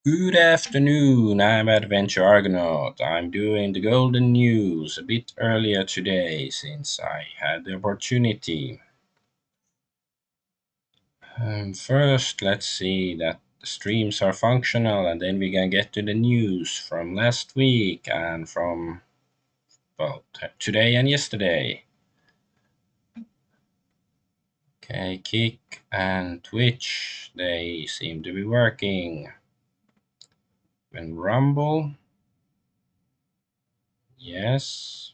Good afternoon, I'm Adventure Argonaut. I'm doing the golden news a bit earlier today since I had the opportunity. First, let's see that the streams are functional and then we can get to the news from last week and from, well, today and yesterday. Okay, Kick and Twitch, they seem to be working. And Rumble, yes.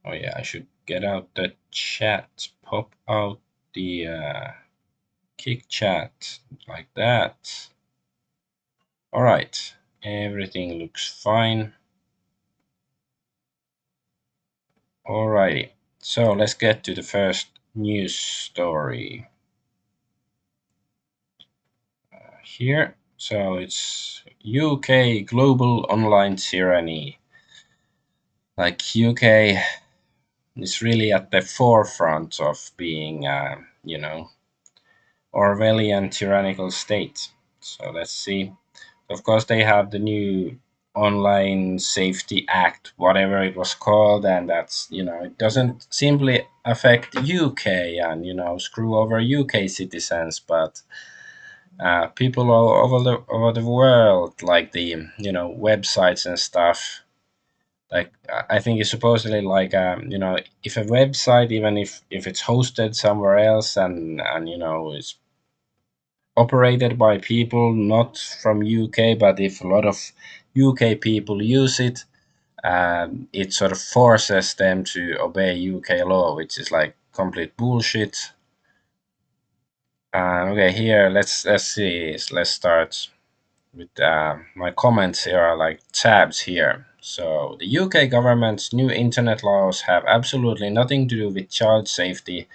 Oh yeah, I should get out the chat. Pop out the kick chat like that. All right, everything looks fine. Alrighty, so let's get to the first news story here. So it's UK global online tyranny. Like UK is really at the forefront of being, Orwellian tyrannical state. So let's see. Of course, they have the new Online Safety Act, whatever it was called, and that's, it doesn't simply affect UK and, screw over UK citizens, but people all over the world, like the, websites and stuff. Like I think it's supposedly like, if a website, even if it's hosted somewhere else and it's operated by people not from UK, but if a lot of UK people use it, it sort of forces them to obey UK law, which is like complete bullshit. Okay, here let's see. Let's start with my comments here are like tabs here. So the UK government's new internet laws have absolutely nothing to do with child safety.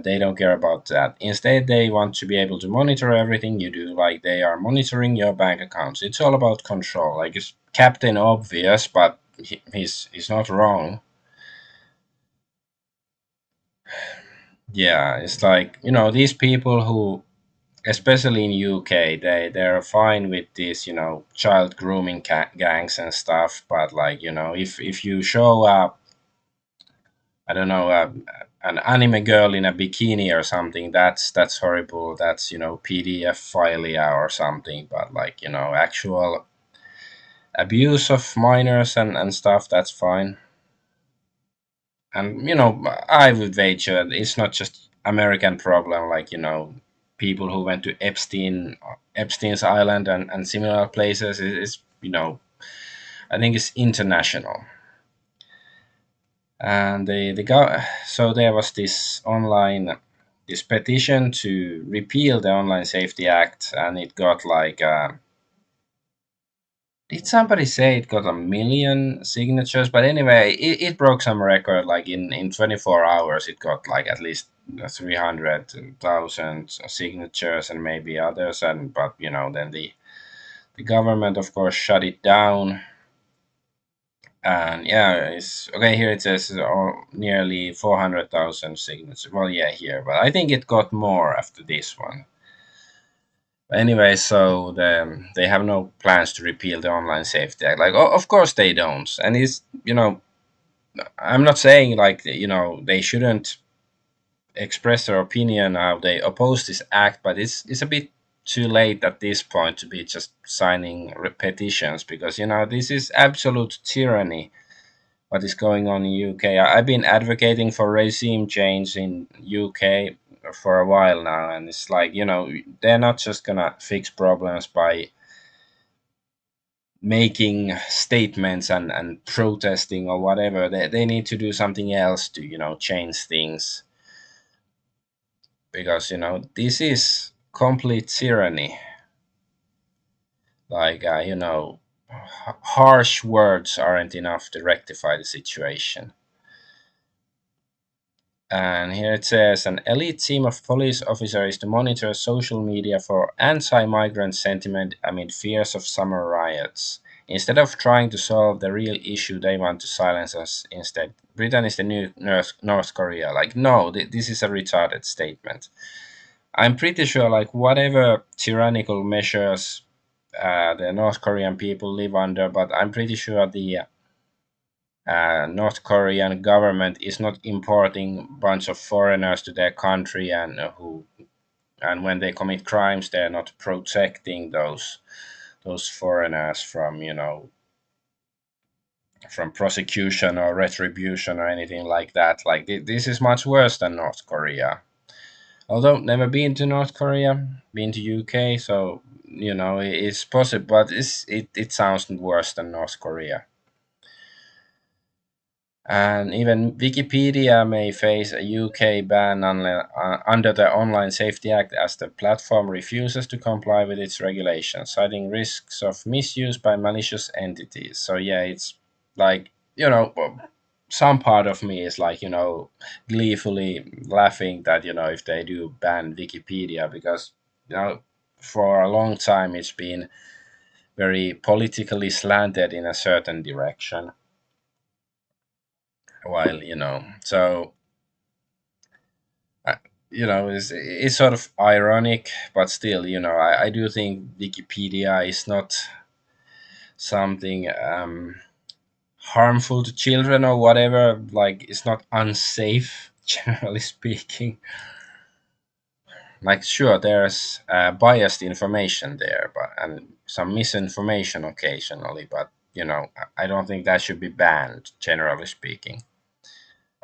They don't care about that. Instead, they want to be able to monitor everything you do, like they are monitoring your bank accounts. It's all about control. Like it's Captain Obvious, but he's not wrong. Yeah, it's like these people who, especially in UK, they're fine with these child grooming gangs and stuff. But like if you show up, I don't know, an anime girl in a bikini or something, that's horrible. That's PDF philia or something. But like actual abuse of minors and stuff, that's fine. And I would wager it's not just American problem. Like people who went to Epstein's Island and similar places is I think it's international. And so there was this petition to repeal the Online Safety Act, and it got like, did somebody say it got a million signatures? But anyway, it broke some record. Like in 24 hours, it got like at least 300,000 signatures and maybe others. And but then the government, of course, shut it down. And yeah, it's okay. Here it says nearly 400,000 signatures. Well, yeah, here, but I think it got more after this one. Anyway, so they have no plans to repeal the Online Safety Act. Like, of course they don't. And it's I'm not saying like they shouldn't express their opinion how they oppose this act, but it's a bit too late at this point to be just signing petitions because this is absolute tyranny what is going on in UK. I've been advocating for regime change in UK for a while now, and it's like they're not just gonna fix problems by making statements and protesting or whatever. They need to do something else to change things because this is complete tyranny. Like harsh words aren't enough to rectify the situation. And here it says an elite team of police officers to monitor social media for anti migrant sentiment amid fears of summer riots. Instead of trying to solve the real issue, they want to silence us instead. Britain is the new North Korea. Like, no, this is a retarded statement. I'm pretty sure, like, whatever tyrannical measures the North Korean people live under, but I'm pretty sure the North Korean government is not importing a bunch of foreigners to their country, and who and when they commit crimes, they're not protecting those foreigners from from prosecution or retribution or anything like that. Like this is much worse than North Korea. Although never been to North Korea, been to UK, so it's possible, but it sounds worse than North Korea. And even Wikipedia may face a UK ban under the Online Safety Act as the platform refuses to comply with its regulations, citing risks of misuse by malicious entities. So, yeah, it's like, some part of me is like, gleefully laughing that, if they do ban Wikipedia, because, for a long time it's been very politically slanted in a certain direction. While, so uh, it's sort of ironic, but still, I do think Wikipedia is not something harmful to children or whatever. Like, it's not unsafe, generally speaking. Like, sure, there's biased information there, but and some misinformation occasionally, but I don't think that should be banned, generally speaking.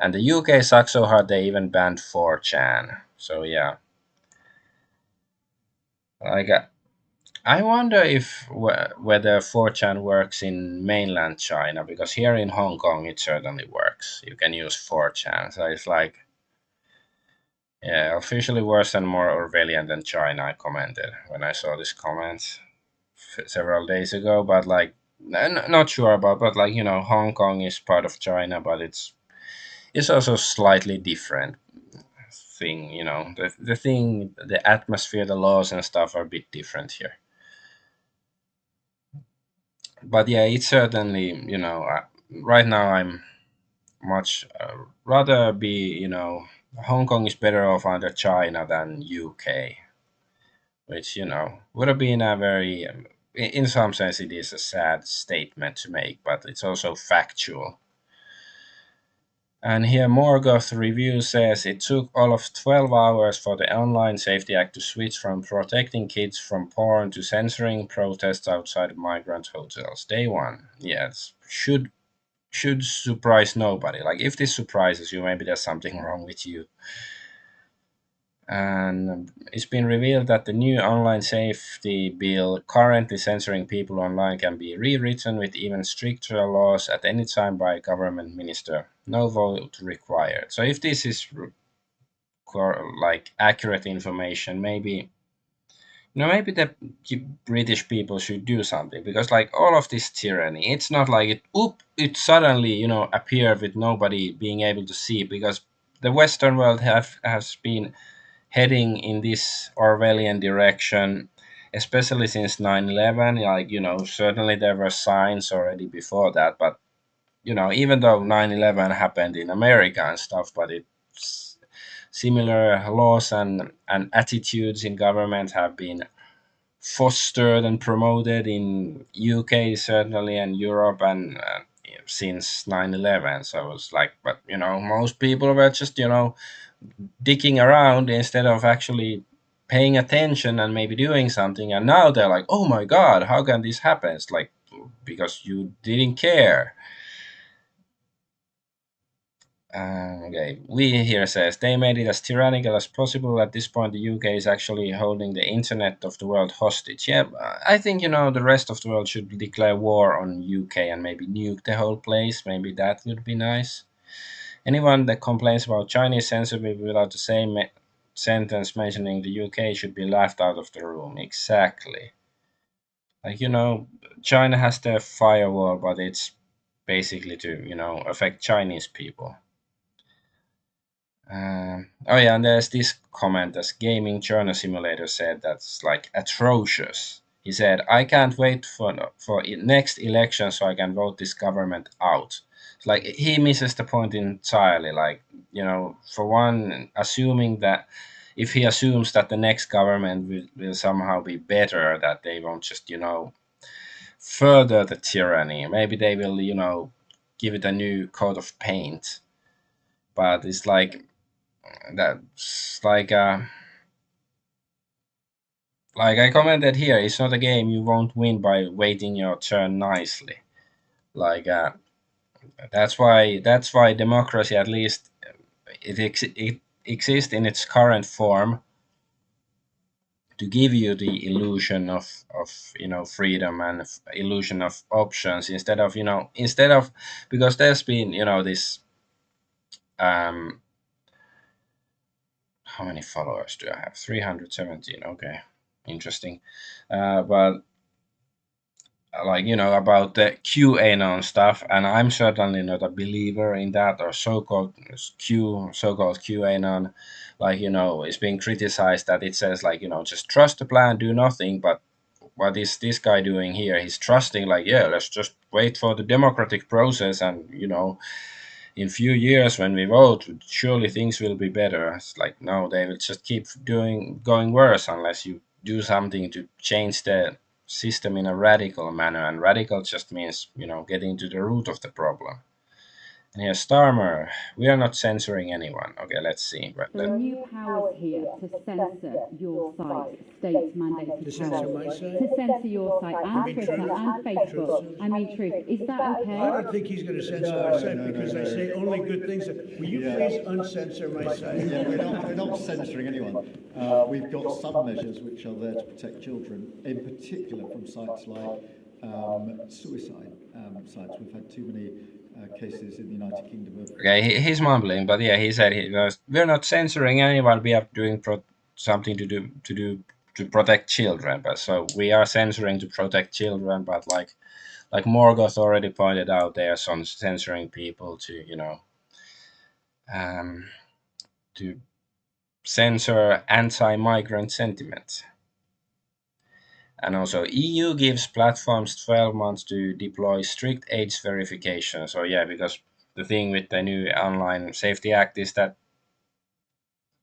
And the UK sucks so hard they even banned 4chan. So yeah, like I wonder if whether 4chan works in mainland China, because here in Hong Kong it certainly works. You can use 4chan, so it's like, yeah, officially worse and more Orwellian than China. I commented when I saw this comment several days ago, but like, not sure about, but like, Hong Kong is part of China, but it's also slightly different thing. The thing, the atmosphere, the laws and stuff are a bit different here. But yeah, it's certainly, right now I'm much rather be, Hong Kong is better off under China than UK, which, would have been a very, in some sense, it is a sad statement to make, but it's also factual. And here, Morgoth Review says it took all of 12 hours for the Online Safety Act to switch from protecting kids from porn to censoring protests outside migrant hotels. Day one. Yes, should surprise nobody. Like, if this surprises you, maybe there's something wrong with you. And it's been revealed that the new online safety bill currently censoring people online can be rewritten with even stricter laws at any time by a government minister. No vote required. So if this is like accurate information, maybe maybe the British people should do something, because like all of this tyranny, it's not like it suddenly appeared with nobody being able to see, because the Western world has been heading in this Orwellian direction, especially since 9/11. Like, certainly there were signs already before that, but even though 9/11 happened in America and stuff, but it's similar laws and attitudes in government have been fostered and promoted in UK certainly, and Europe, and since 9/11. So it's like, but most people were just digging around instead of actually paying attention and maybe doing something, and now they're like, oh my god, how can this happen? It's like, because you didn't care. Okay, we here says they made it as tyrannical as possible. At this point, the UK is actually holding the internet of the world hostage. Yeah, I think the rest of the world should declare war on UK and maybe nuke the whole place. Maybe that would be nice. Anyone that complains about Chinese censorship without the same sentence mentioning the UK should be laughed out of the room. Exactly. Like, China has their firewall, but it's basically to affect Chinese people. Oh yeah, and there's this comment as Gaming Journal Simulator said that's like atrocious. He said, "I can't wait for next election so I can vote this government out." It's like he misses the point entirely. Like, for one, assuming that if he assumes that the next government will somehow be better, that they won't just further the tyranny. Maybe they will give it a new coat of paint. But it's that's like I commented here, it's not a game you won't win by waiting your turn nicely. Like that's why democracy, at least it exists in its current form, to give you the illusion of freedom and illusion of options, instead of because there's been this um how many followers do I have? 317. Okay, interesting. But about the QAnon stuff, and I'm certainly not a believer in that, or so-called QAnon. It's being criticized that it says just trust the plan, do nothing. But what is this guy doing here? He's trusting, yeah, let's just wait for the democratic process, and in few years when we vote, surely things will be better. It's like, no, they will just keep going worse unless you do something to change the system in a radical manner. And radical just means getting to the root of the problem. And here's Starmer. We are not censoring anyone. Okay, let's see. There are new powers here to censor your site, state mandated To censor powers. my site? To censor your site and mean Twitter Truth? and Facebook. I mean Truth. Is that okay? I don't think he's going to censor my site because I say only good things. Will you please uncensor my site? Yeah, we're not censoring anyone. We've got some measures which are there to protect children, in particular from sites like suicide sites. We've had too many cases in the United Kingdom of. Okay, he's mumbling, but yeah, he said we're not censoring anyone. We are doing something to protect children. But so we are censoring to protect children. But like Morgoth already pointed out, they are censoring people um, to censor anti-migrant sentiment. And also, EU gives platforms 12 months to deploy strict age verification. So yeah, because the thing with the new Online Safety Act is that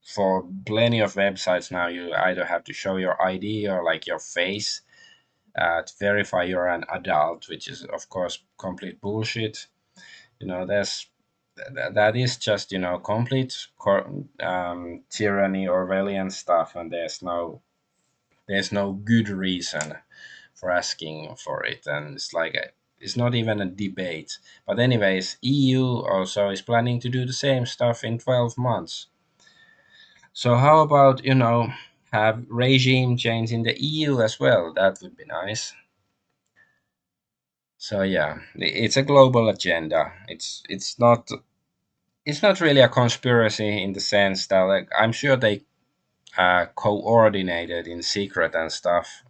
for plenty of websites now, you either have to show your ID or your face to verify you're an adult, which is of course complete bullshit. There's that is just complete tyranny, Orwellian stuff, and there's no good reason for asking for it, and it's not even a debate. But anyways, EU also is planning to do the same stuff in 12 months. So how about have regime change in the EU as well? That would be nice. So yeah, it's a global agenda. It's not really a conspiracy in the sense that I'm sure they coordinated in secret and stuff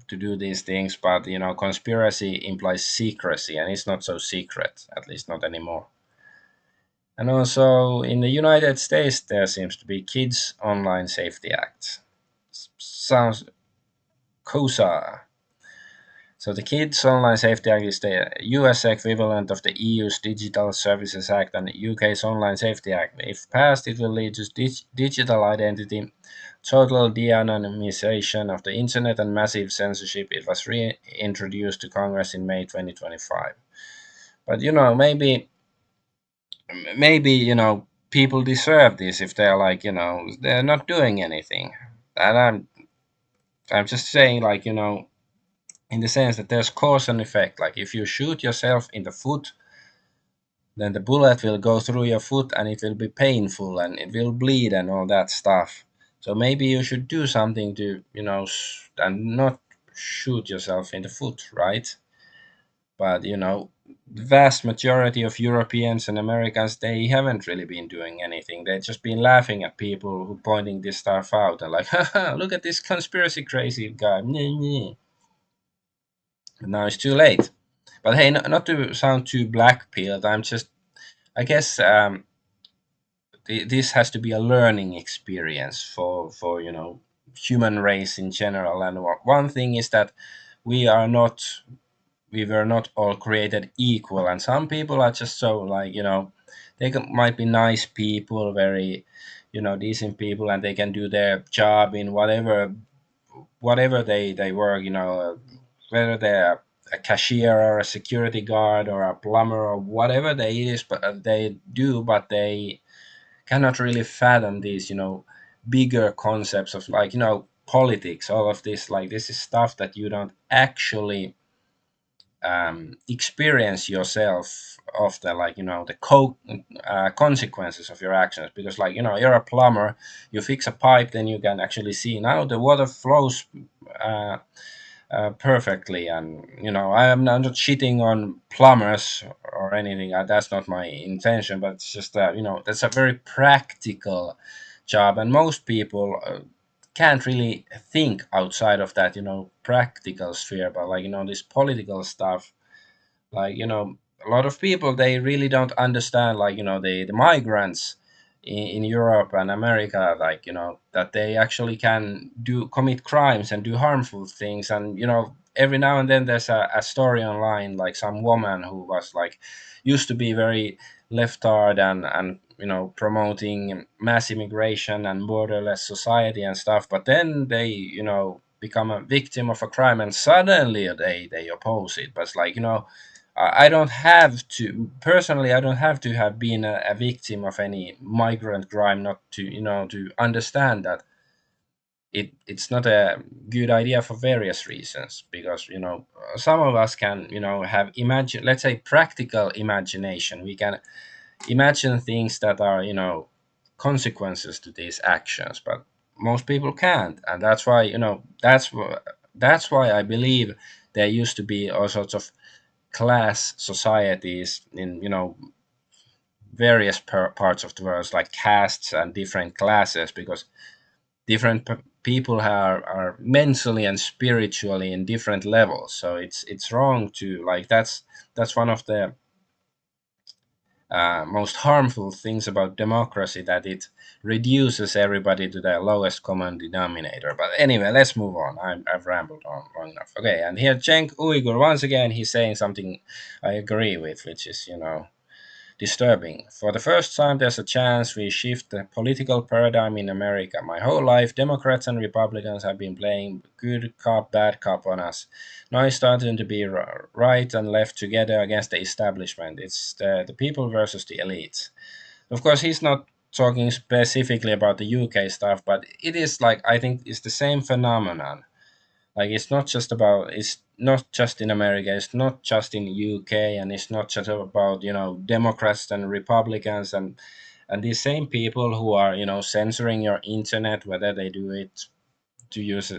to do these things, but conspiracy implies secrecy, and it's not so secret, at least not anymore. And also in the United States, there seems to be Kids Online Safety Act. Sounds COSA. So the Kids Online Safety Act is the US equivalent of the EU's Digital Services Act and the UK's Online Safety Act. If passed, it will lead to digital identity, total de-anonymization of the internet, and massive censorship. It was reintroduced to Congress in May 2025. But maybe people deserve this if they're they're not doing anything. And I'm just saying in the sense that there's cause and effect. Like if you shoot yourself in the foot, then the bullet will go through your foot and it will be painful and it will bleed and all that stuff. So maybe you should do something to and not shoot yourself in the foot, right? But the vast majority of Europeans and Americans, they haven't really been doing anything. They've just been laughing at people who pointing this stuff out and haha, look at this conspiracy crazy guy. And now it's too late. But hey, not to sound too black pilled, I guess this has to be a learning experience for human race in general. And one thing is that we are not we were not all created equal, and some people are just so they might be nice people, very decent people, and they can do their job in whatever they work, whether they're a cashier or a security guard or a plumber or whatever they is, but they do, but they cannot really fathom these, bigger concepts of, like, politics, all of this. Like, this is stuff that you don't actually experience yourself of the, like, consequences of your actions, because, like, you're a plumber, you fix a pipe, then you can actually see now the water flows uh, perfectly. And I am not shitting on plumbers or anything. That's not my intention, but it's just that, that's a very practical job, and most people can't really think outside of that, practical sphere. But, like, this political stuff, like, a lot of people, they really don't understand, like, the migrants in Europe and America, like, that they actually can do commit crimes and do harmful things. And every now and then there's a story online, like some woman who was, like, used to be very leftard and promoting mass immigration and borderless society and stuff, but then they become a victim of a crime, and suddenly they oppose it. But it's like, I don't have to personally. I don't have to have been a victim of any migrant crime not to to understand that it's not a good idea for various reasons. Because some of us can have imagine, let's say, practical imagination. We can imagine things that are consequences to these actions, but most people can't. And that's why that's why I believe there used to be all sorts of class societies in various parts of the world, like castes and different classes, because different people are mentally and spiritually in different levels. So it's wrong to, like, that's one of the most harmful things about democracy, that it reduces everybody to their lowest common denominator. But anyway, let's move on. I've rambled on long enough. Okay, and here Cenk Uyghur, once again, he's saying something I agree with, which is, disturbing. For the first time, there's a chance we shift the political paradigm in America. My whole life, Democrats and Republicans have been playing good cop, bad cop on us. Now it's starting to be right and left together against the establishment. It's the people versus the elites. Of course, he's not talking specifically about the UK stuff, but it is, like, I think it's the same phenomenon. Like, it's not just in America, it's not just in UK, and it's not just about Democrats and Republicans, and these same people who are censoring your internet, whether they do it to use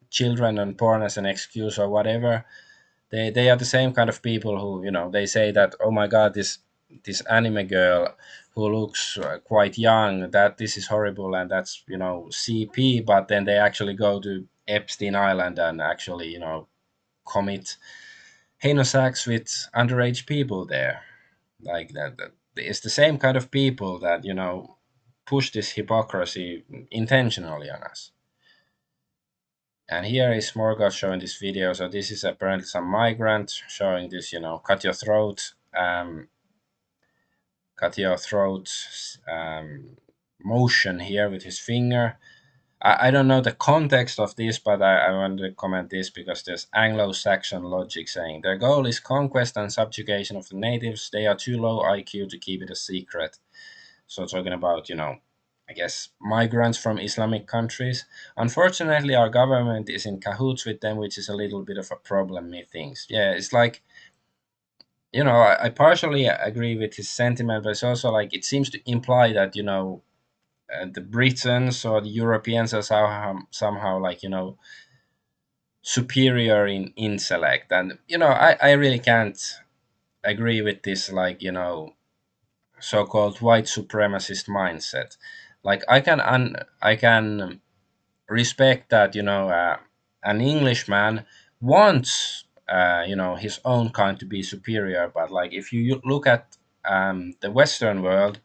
children and porn as an excuse or whatever. They are the same kind of people who they say that, oh my god, this anime girl who looks quite young, that this is horrible, and that's CP. But then they actually go to Epstein Island and actually commit heinous acts with underage people there. Like that it's the same kind of people that push this hypocrisy intentionally on us. And here is Morgoth showing this video. So this is apparently some migrant showing this, cut your throat, cut your throat motion here with his finger. I don't know the context of this, but I wanted to comment this because there's Anglo-Saxon logic saying their goal is conquest and subjugation of the natives. They are too low IQ to keep it a secret. So talking about, I guess, migrants from Islamic countries. Unfortunately, our government is in cahoots with them, which is a little bit of a problem, methinks. Yeah, it's like, I partially agree with his sentiment, but it's also like it seems to imply that, the Britons or the Europeans are somehow like, superior in intellect. And, I really can't agree with this, like, so-called white supremacist mindset. Like, I can respect that an Englishman wants his own kind to be superior. But, like, if you look at the Western world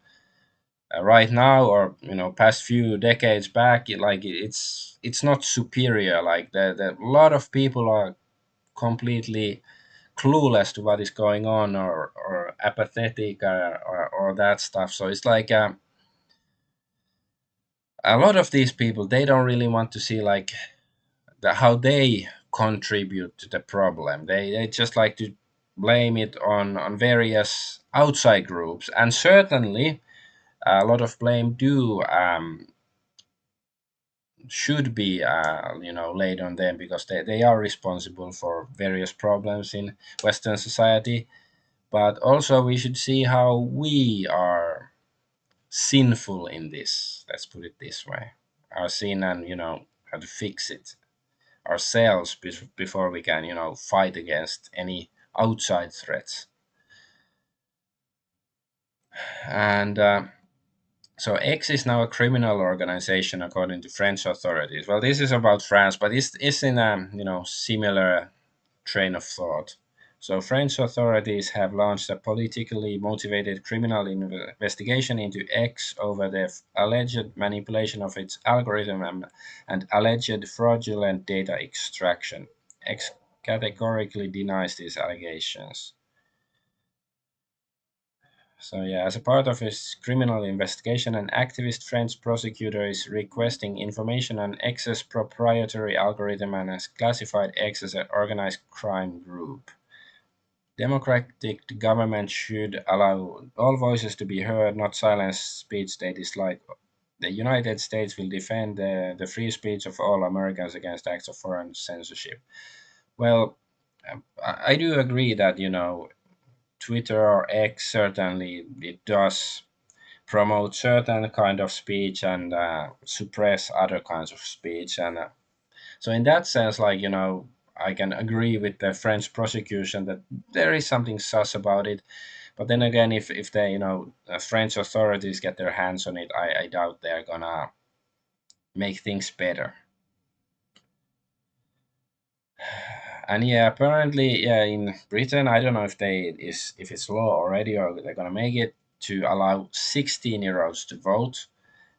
right now, or past few decades back, it's not superior. Like, a lot of people are completely clueless to what is going on, or apathetic, or that stuff. So it's like a lot of these people, they don't really want to see like how they contribute to the problem. They just like to blame it on various outside groups, and certainly a lot of blame do should be laid on them, because they are responsible for various problems in Western society. But also we should see how we are sinful in this. Let's put it this way: our sin, and how to fix it ourselves before we can fight against any outside threats. And so X is now a criminal organization according to French authorities. Well, this is about France, but it's in a similar train of thought. So French authorities have launched a politically motivated criminal investigation into X over the alleged manipulation of its algorithm, and alleged fraudulent data extraction. X categorically denies these allegations. So yeah, as a part of his criminal investigation, an activist French prosecutor is requesting information on X's proprietary algorithm and has classified X as an organized crime group. Democratic government should allow all voices to be heard, not silence speech, they dislike. The United States will defend the free speech of all Americans against acts of foreign censorship. Well, I do agree that, Twitter or X, certainly it does promote certain kind of speech and suppress other kinds of speech. And so in that sense, like, I can agree with the French prosecution that there is something sus about it. But then again, if the French authorities get their hands on it, I doubt they're gonna make things better. And yeah, apparently, yeah, in Britain, I don't know if it's law already, or they're gonna make it to allow 16-year-olds to vote.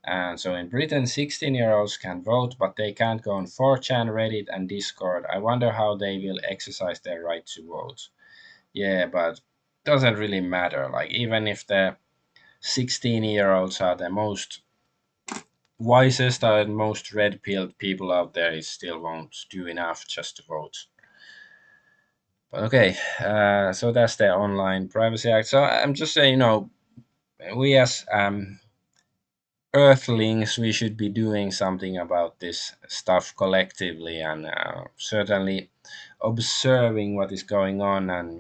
And so in Britain, 16-year-olds can vote, but they can't go on 4chan, Reddit, and Discord. I wonder how they will exercise their right to vote. Yeah, but doesn't really matter. Like, even if the 16-year-olds are the most wisest and most red-pilled people out there, it still won't do enough just to vote. But okay, so that's the Online Privacy Act. So I'm just saying, we as Earthlings, we should be doing something about this stuff collectively, and certainly observing what is going on, and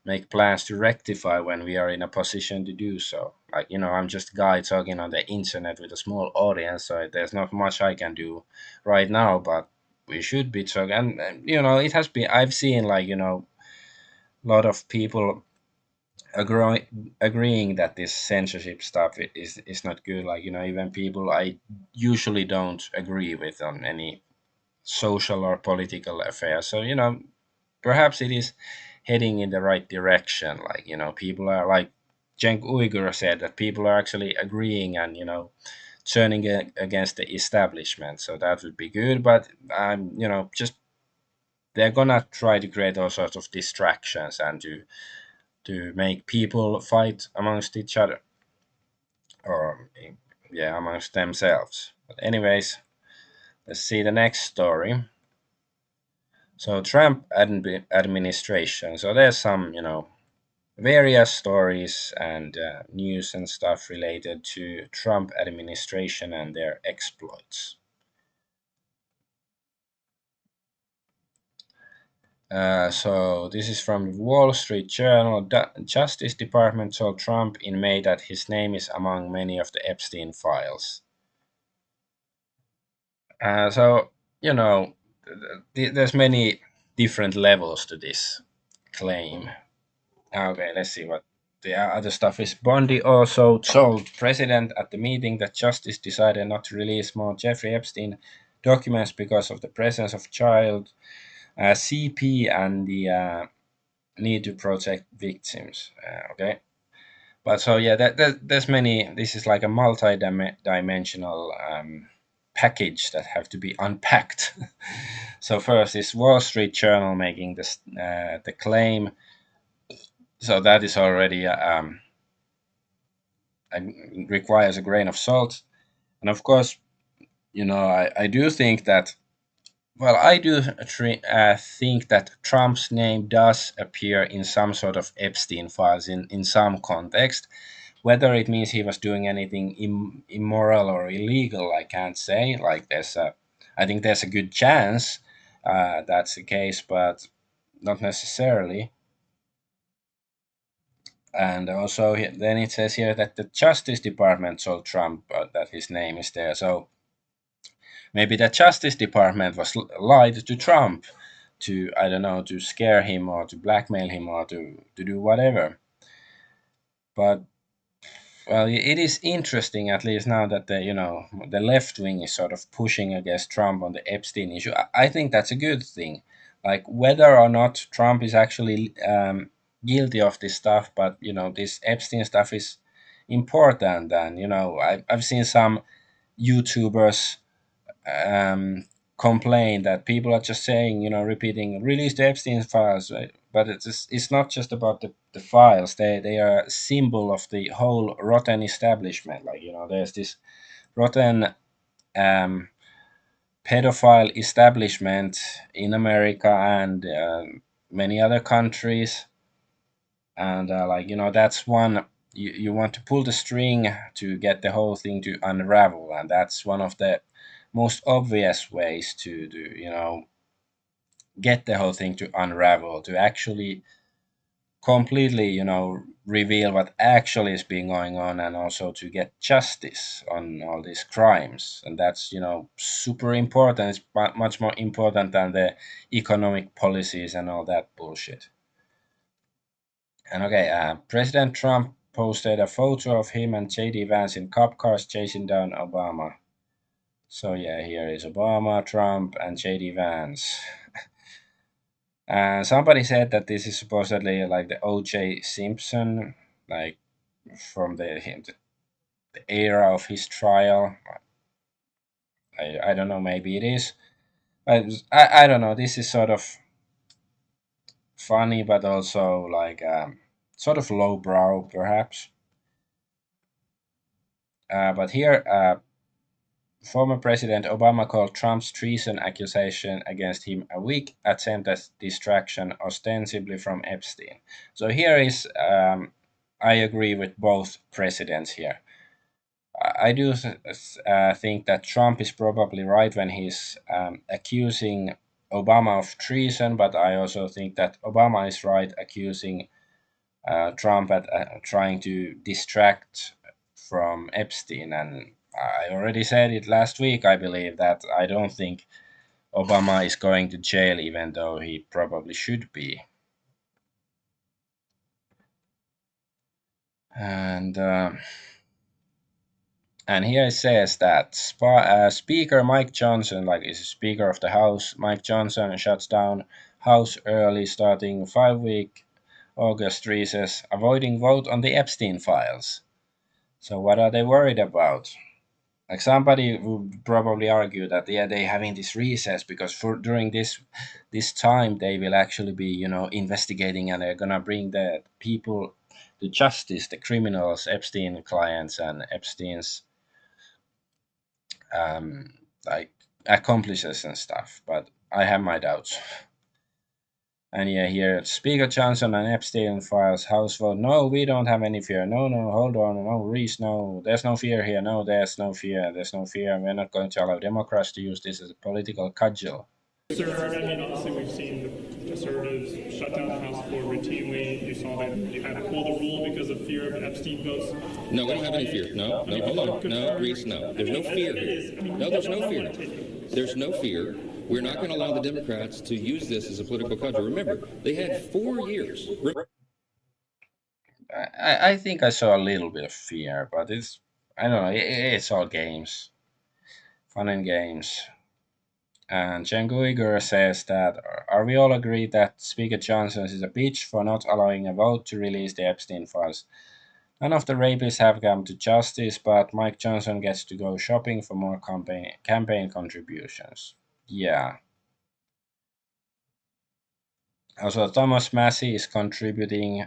make plans to rectify when we are in a position to do so. Like, I'm just a guy talking on the internet with a small audience, so there's not much I can do right now, but we should be talking. And it has been, I've seen, like, a lot of people agreeing that this censorship stuff is not good. Like, even people I usually don't agree with on any social or political affairs. So perhaps it is heading in the right direction. Like, people are, like Cenk Uyghur said, that people are actually agreeing and turning against the establishment. So that would be good. But just they're gonna try to create all sorts of distractions, and to make people fight amongst each other, or yeah, amongst themselves. But anyways, let's see the next story. So Trump administration. So there's some various stories and news and stuff related to Trump administration and their exploits. So this is from Wall Street Journal. Justice Department told Trump in May that his name is among many of the Epstein files. So there's many different levels to this claim. Okay, let's see what the other stuff is. Bondi also told president at the meeting that justice decided not to release more Jeffrey Epstein documents because of the presence of child CP and the need to protect victims. Okay. But so yeah, there's many. This is like a multi-dimensional package that have to be unpacked. So first is Wall Street Journal making this the claim. So that is already requires a grain of salt. And of course, I do think that, well, I do think that Trump's name does appear in some sort of Epstein files in some context. Whether it means he was doing anything immoral or illegal, I can't say. Like, I think there's a good chance that's the case, but not necessarily. And also, then it says here that the Justice Department told Trump that his name is there. So maybe the Justice Department was lied to Trump to, I don't know, to scare him or to blackmail him or to do whatever. But well, it is interesting, at least now that the left wing is sort of pushing against Trump on the Epstein issue. I think that's a good thing. Like, whether or not Trump is actually guilty of this stuff, but this Epstein stuff is important. And I've seen some YouTubers complain that people are just saying, repeating, release the Epstein files, right? But it's not just about the files. They are a symbol of the whole rotten establishment. Like, there's this rotten um, pedophile establishment in America and many other countries. And that's one, you want to pull the string to get the whole thing to unravel, and that's one of the most obvious ways to do, get the whole thing to unravel, to actually completely, reveal what actually is being going on, and also to get justice on all these crimes. And that's, super important. It's much more important than the economic policies and all that bullshit. And okay, President Trump posted a photo of him and JD Vance in cop cars chasing down Obama. So yeah, here is Obama, Trump, and JD Vance. Somebody said that this is supposedly like the O.J. Simpson, like from the era of his trial. I don't know, maybe it is. But I don't know. This is sort of funny, but also like sort of lowbrow, perhaps. But here, former President Obama called Trump's treason accusation against him a weak attempt at distraction, ostensibly from Epstein. So here is, I agree with both presidents here. I do think that Trump is probably right when he's accusing Obama of treason, but I also think that Obama is right accusing Trump at trying to distract from Epstein. And I already said it last week, I believe, that I don't think Obama is going to jail, even though he probably should be. And here it says that Speaker Mike Johnson, like is Speaker of the House, Mike Johnson shuts down House early, starting 5-week August recess, avoiding vote on the Epstein files. So what are they worried about? Like, somebody would probably argue that, yeah, they having this recess because for during this time they will actually be, investigating, and they're gonna bring the people to justice, the criminals, Epstein clients and Epstein's um, like accomplices and stuff. But I have my doubts. And yeah, here Speaker Johnson and Epstein files House vote. No, we don't have any fear. No, no, hold on. No, Reese, no. There's no fear here. No, there's no fear. There's no fear. We're not going to allow Democrats to use this as a political cudgel. Sir, I mean, obviously we've seen conservatives shut down the House floor routinely. You saw that you had to pull the rule because of fear of Epstein votes. No, we don't have any fear. No, no, hold on. No, Reese, no. There's no fear here. No, there's no fear. There's no fear. We're not going to allow the Democrats to use this as a political cudgel. Remember, they had 4 years. I think I saw a little bit of fear, but I don't know. It's all games, fun and games. And Django Uyghur says that, are we all agreed that Speaker Johnson is a bitch for not allowing a vote to release the Epstein files? None of the rapists have come to justice, but Mike Johnson gets to go shopping for more campaign contributions. Yeah. Also, Thomas Massey is contributing.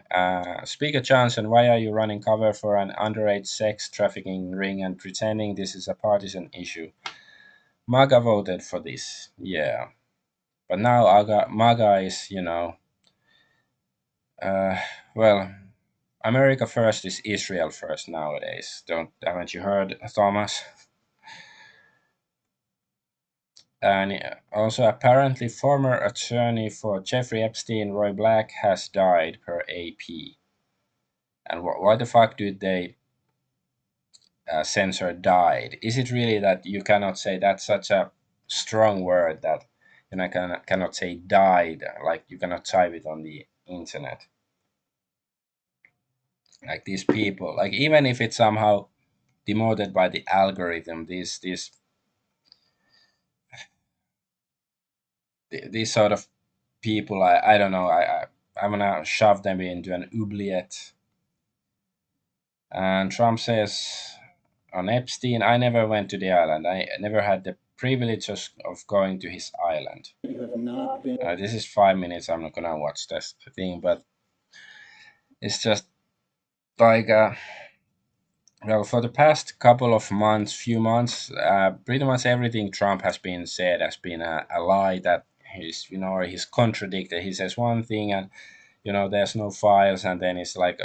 Speaker Johnson, why are you running cover for an underage sex trafficking ring and pretending this is a partisan issue? MAGA voted for this, yeah. But now MAGA is, uh, well, America first is Israel first nowadays. Don't haven't you heard, Thomas? And also, apparently, former attorney for Jeffrey Epstein, Roy Black, has died per AP. And why the fuck did they censor died? Is it really that you cannot say that's such a strong word that cannot say died, like you cannot type it on the internet? Like these people, like even if it's somehow demoted by the algorithm, these sort of people, I don't know, I'm gonna shove them into an oubliette. And Trump says on Epstein, I never went to the island. I never had the privilege of going to his island. You have not been. This is 5 minutes. I'm not gonna watch this thing, but it's just like, well, for the past couple of months, few months, pretty much everything Trump has been said has been a lie that or he's contradicted. He says one thing and there's no files, and then it's like,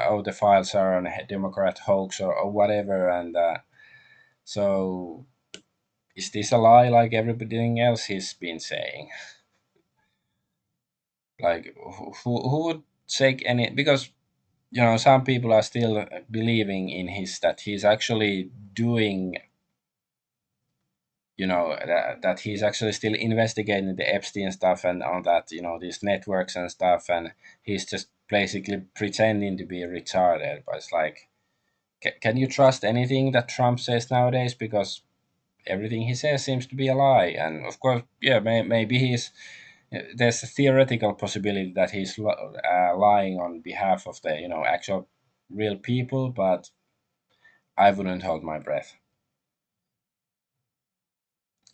oh, the files are on a Democrat hoax or whatever, and so is this a lie like everything else he's been saying? Like who would take any, because some people are still believing in his that he's actually doing, that he's actually still investigating the Epstein stuff and on that, these networks and stuff, and he's just basically pretending to be retarded. But it's like, can you trust anything that Trump says nowadays? Because everything he says seems to be a lie. And of course, yeah, maybe there's a theoretical possibility that he's lying on behalf of the actual real people, but I wouldn't hold my breath.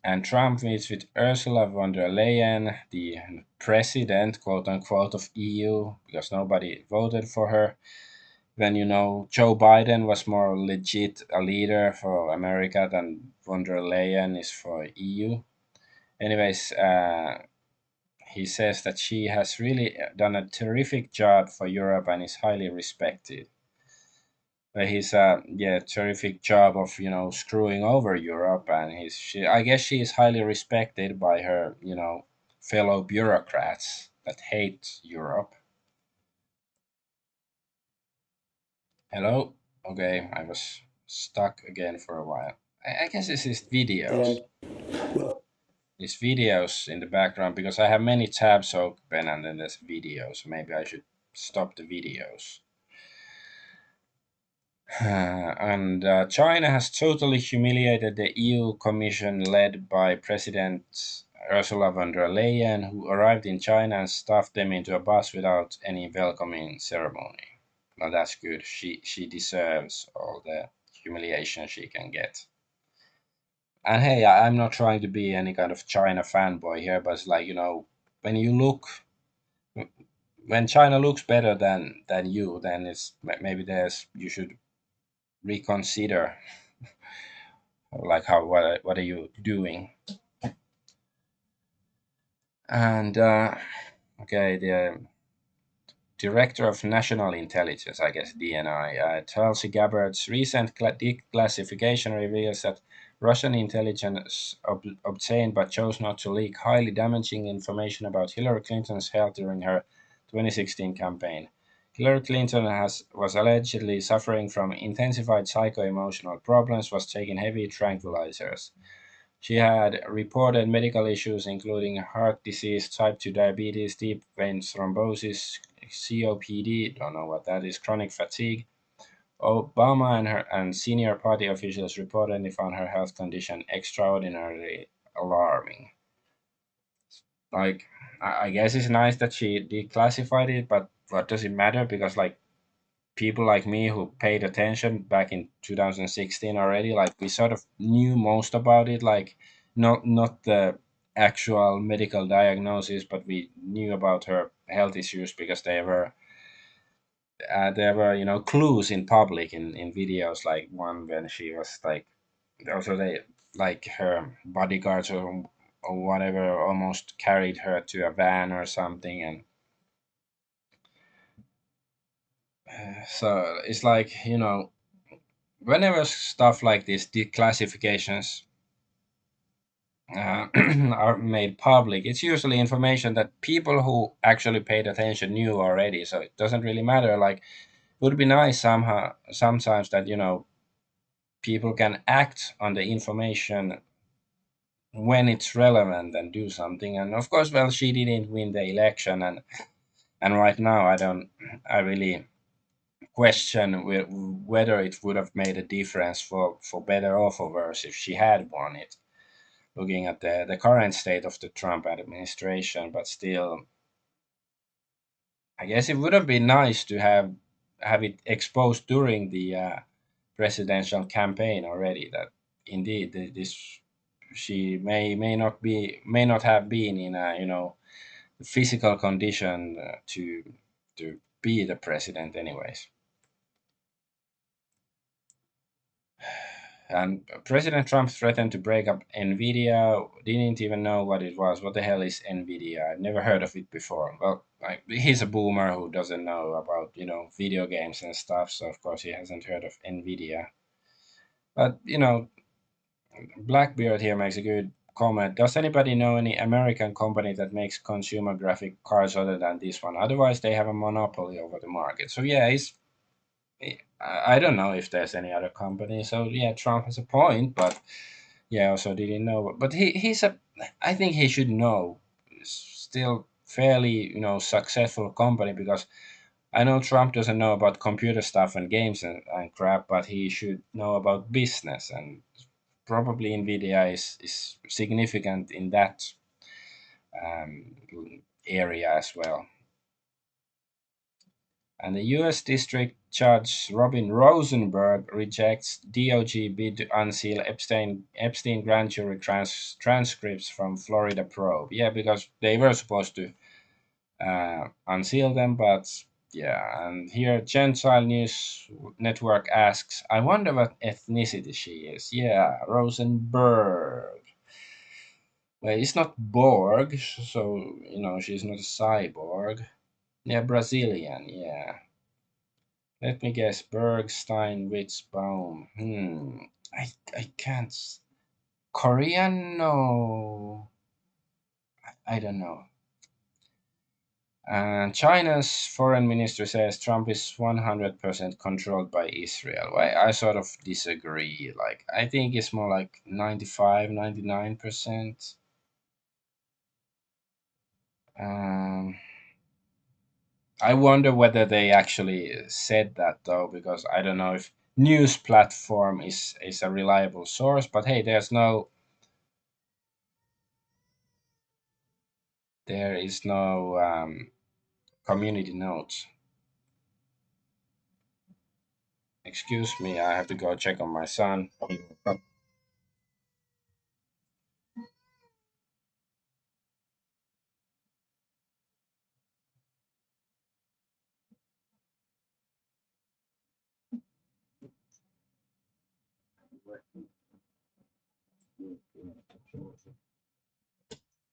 And Trump meets with Ursula von der Leyen, the president, quote unquote, of EU, because nobody voted for her. Then Joe Biden was more legit a leader for America than von der Leyen is for EU. Anyways, he says that she has really done a terrific job for Europe and is highly respected. But he's terrific job of screwing over Europe, and I guess she is highly respected by her fellow bureaucrats that hate Europe. Hello. Okay, I was stuck again for a while. I guess this is videos. These videos in the background because I have many tabs open and then there's videos. Maybe I should stop the videos. And China has totally humiliated the EU Commission led by President Ursula von der Leyen, who arrived in China and stuffed them into a bus without any welcoming ceremony. Well, that's good. She deserves all the humiliation she can get. And hey, I'm not trying to be any kind of China fanboy here, but it's like, when you look, when China looks better than you, then it's maybe you should reconsider, like what are you doing? And okay, the Director of National Intelligence, I guess DNI, Tulsi Gabbard's recent declassification reveals that Russian intelligence obtained but chose not to leak highly damaging information about Hillary Clinton's health during her 2016 campaign. Hillary Clinton was allegedly suffering from intensified psycho-emotional problems, was taking heavy tranquilizers. She had reported medical issues including heart disease, type 2 diabetes, deep vein thrombosis, COPD, don't know what that is, chronic fatigue. Obama and senior party officials reportedly found her health condition extraordinarily alarming. Like, I guess it's nice that she declassified it, but what does it matter? Because like people like me who paid attention back in 2016 already, like we sort of knew most about it, like not the actual medical diagnosis, but we knew about her health issues because there were clues in public in videos, like one when she was like, also they, like her bodyguards or whatever almost carried her to a van or something. And so it's like, whenever stuff like this declassifications are made public, it's usually information that people who actually paid attention knew already, so it doesn't really matter. Like, it would be nice somehow sometimes that people can act on the information when it's relevant and do something. And of course, well, she didn't win the election, and right now I really question whether it would have made a difference for better or for worse if she had won it, looking at the current state of the Trump administration. But still, I guess it would have been nice to have it exposed during the presidential campaign already, that indeed this, she may not have been in a physical condition to be the president anyways. And President Trump threatened to break up Nvidia. Didn't even know what it was. What the hell is Nvidia? I've never heard of it before. Well, like, he's a boomer who doesn't know about video games and stuff. So of course he hasn't heard of Nvidia. But Blackbeard here makes a good comment. Does anybody know any American company that makes consumer graphic cards other than this one? Otherwise, they have a monopoly over the market. So yeah, I don't know if there's any other company. So yeah, Trump has a point, but yeah, also didn't know. But I think he should know. Still fairly successful company, because I know Trump doesn't know about computer stuff and games and crap, but he should know about business, and probably Nvidia is significant in that um, area as well. And the U.S. District Judge Robin Rosenberg rejects DOJ bid to unseal Epstein grand jury transcripts from Florida probe. Yeah, because they were supposed to unseal them, but yeah. And here, Gentile News Network asks, "I wonder what ethnicity she is." Yeah, Rosenberg. Well, it's not Borg, so she's not a cyborg. Yeah, Brazilian. Yeah. Let me guess. Bergstein, Witzbaum. I can't. Korean? No. I don't know. And China's foreign minister says Trump is 100% controlled by Israel. Well, I sort of disagree. Like, I think it's more like 95, 99%. Um, I wonder whether they actually said that though, because I don't know if news platform is a reliable source. But hey, there is no community notes. Excuse me, I have to go check on my son.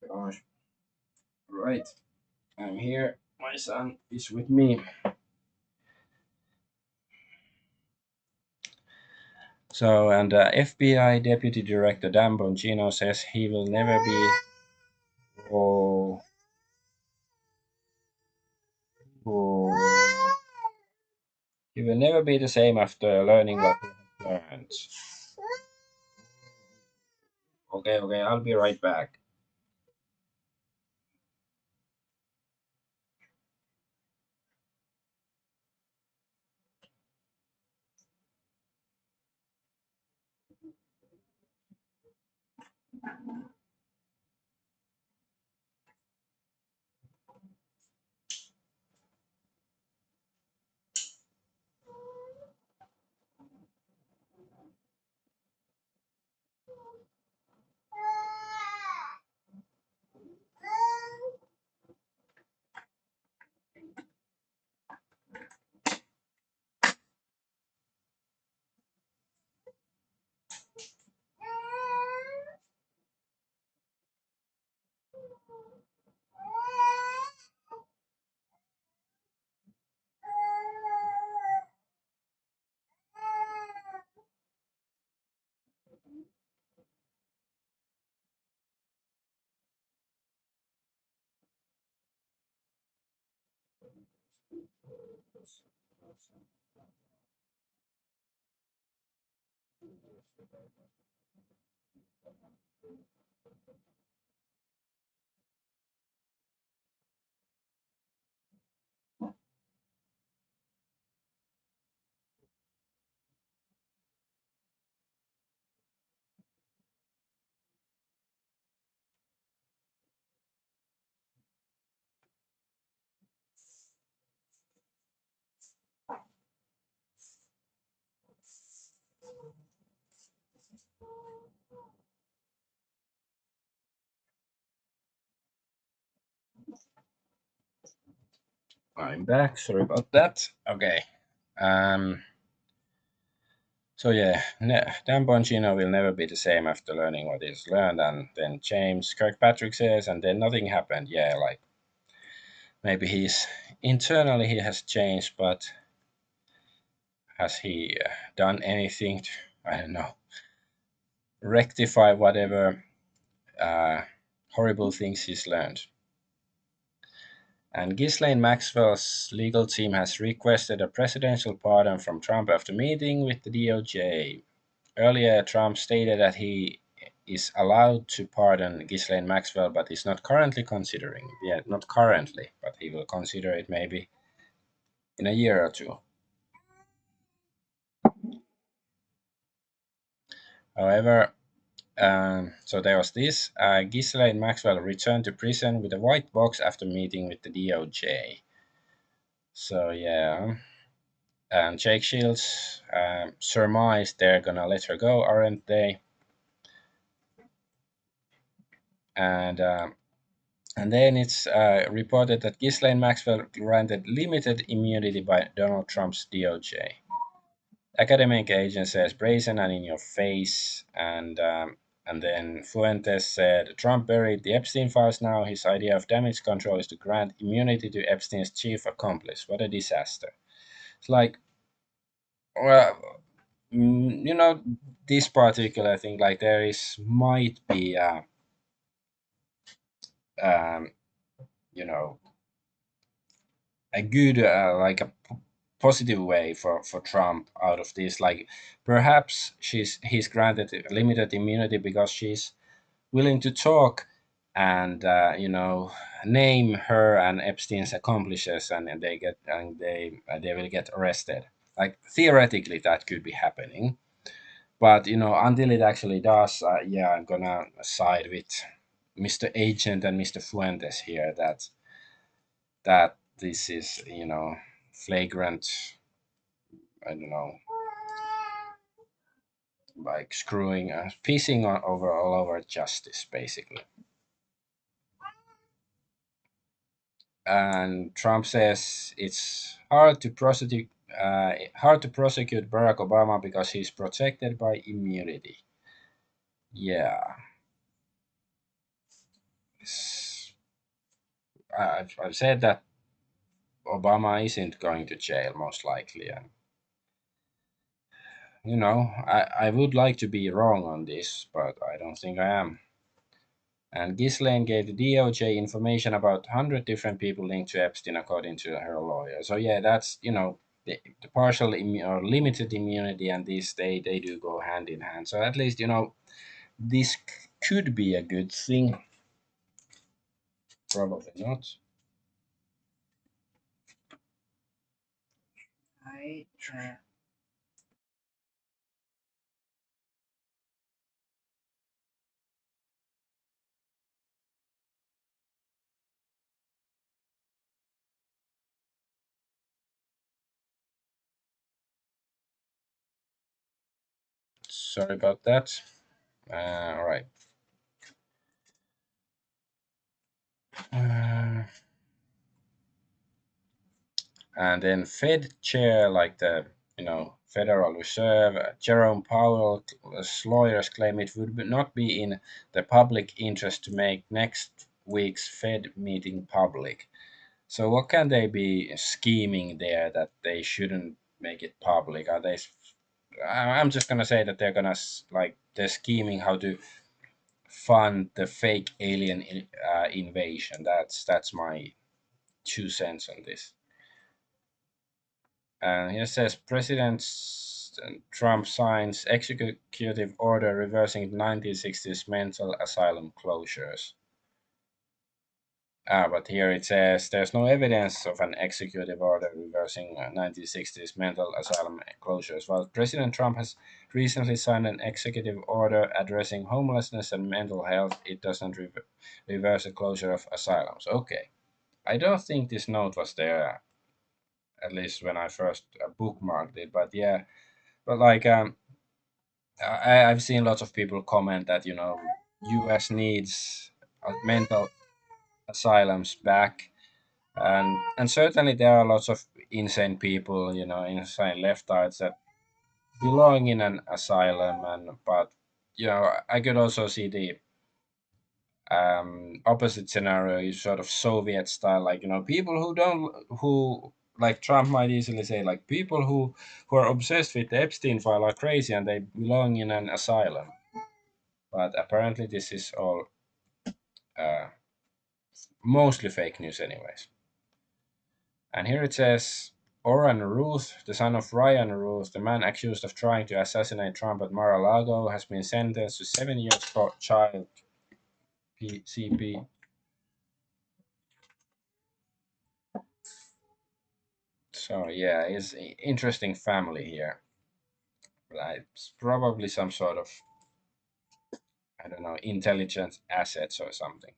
Gosh, right, I'm here. My son is with me. So, and FBI Deputy Director Dan Bongino says he will never be. Oh, oh, he will never be the same after learning what he has learned. Okay, okay, I'll be right back. I'm back. Sorry about that. Okay. Um. So yeah, Dan Bongino will never be the same after learning what he's learned, and then James Kirkpatrick says, and then nothing happened. Yeah, like maybe he's internally he has changed, but has he done anything to, I don't know, rectify whatever horrible things he's learned? And Ghislaine Maxwell's legal team has requested a presidential pardon from Trump after meeting with the DOJ. Earlier, Trump stated that he is allowed to pardon Ghislaine Maxwell, but is not currently considering. Yeah, not currently, but he will consider it maybe in a year or two. However, so there was this. Ghislaine Maxwell returned to prison with a white box after meeting with the DOJ. So yeah, and Jake Shields surmised they're gonna let her go, aren't they? And and then it's reported that Ghislaine Maxwell granted limited immunity by Donald Trump's DOJ. Academic agent says brazen and in your face, and then Fuentes said Trump buried the Epstein files now. His idea of damage control is to grant immunity to Epstein's chief accomplice. What a disaster! It's like, well, you know, this particular thing, like there is might be, um, you know, a good like a positive way for Trump out of this. Like perhaps he's granted limited immunity because she's willing to talk and name her and Epstein's accomplices, and they will get arrested. Like theoretically, that could be happening, but until it actually does, yeah, I'm gonna side with Mr. Agent and Mr. Fuentes here that this is flagrant. I don't know, like screwing, piecing over all over justice, basically. And Trump says it's hard to prosecute Barack Obama because he's protected by immunity. Yeah, I've said that Obama isn't going to jail most likely, and I would like to be wrong on this, but I don't think I am. And Ghislaine gave the DOJ information about 100 different people linked to Epstein, according to her lawyer. So yeah, that's the partial or limited immunity, and this they do go hand in hand. So at least this could be a good thing. Probably not. I try. Sorry about that. All right. Uh, and then Fed chair, like the Federal Reserve, Jerome Powell's lawyers claim it would not be in the public interest to make next week's Fed meeting public. So what can they be scheming there that they shouldn't make it public? Are they? I'm just gonna say that they're gonna like they're scheming how to fund the fake alien invasion. That's my 2 cents on this. And here says President Trump signs executive order reversing 1960s mental asylum closures. But here it says there's no evidence of an executive order reversing 1960s mental asylum closures. While President Trump has recently signed an executive order addressing homelessness and mental health, it doesn't reverse the closure of asylums. Okay. I don't think this note was there, at least when I first bookmarked it. But yeah, but like I've seen lots of people comment that U.S. needs mental asylums back, and certainly there are lots of insane people, insane leftards that belong in an asylum, and but I could also see the opposite scenario is sort of Soviet style, like people who like Trump might easily say, like people who are obsessed with the Epstein file are crazy and they belong in an asylum. But apparently this is all uh, mostly fake news, anyways. And here it says Oren Ruth, the son of Ryan Ruth, the man accused of trying to assassinate Trump at Mar-a-Lago, has been sentenced to 7 years for child CP. So yeah, it's an interesting family here. Like, it's probably some sort of, I don't know, intelligence assets or something.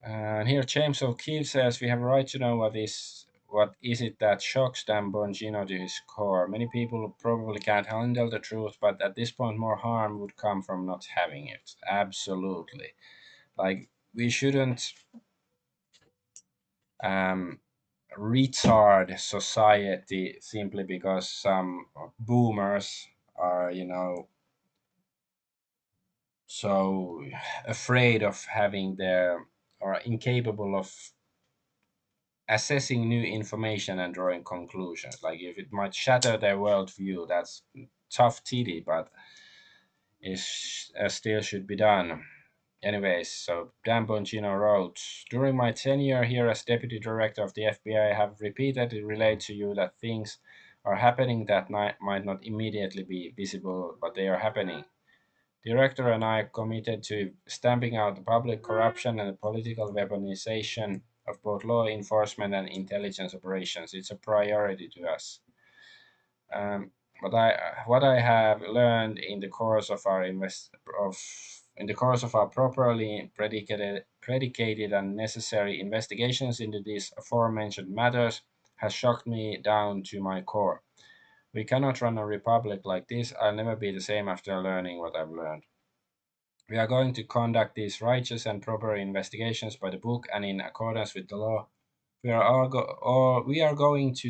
And here James O'Keefe says we have a right to know what is it that shocks Dan Bongino to his core. Many people probably can't handle the truth, but at this point more harm would come from not having it. Absolutely. Like we shouldn't um retard society simply because some boomers are, so afraid of having their or incapable of assessing new information and drawing conclusions. Like if it might shatter their worldview, that's tough titty, but it still should be done. Anyways, so Dan Bongino wrote, during my tenure here as deputy director of the FBI, I have repeatedly relayed to you that things are happening that might not immediately be visible, but they are happening. The director and I are committed to stamping out the public corruption and the political weaponization of both law enforcement and intelligence operations. It's a priority to us. Um, what I have learned in the course of our in the course of our properly predicated and necessary investigations into these aforementioned matters has shocked me down to my core. We cannot run a republic like this. I'll never be the same after learning what I've learned. We are going to conduct these righteous and proper investigations by the book and in accordance with the law. We are going to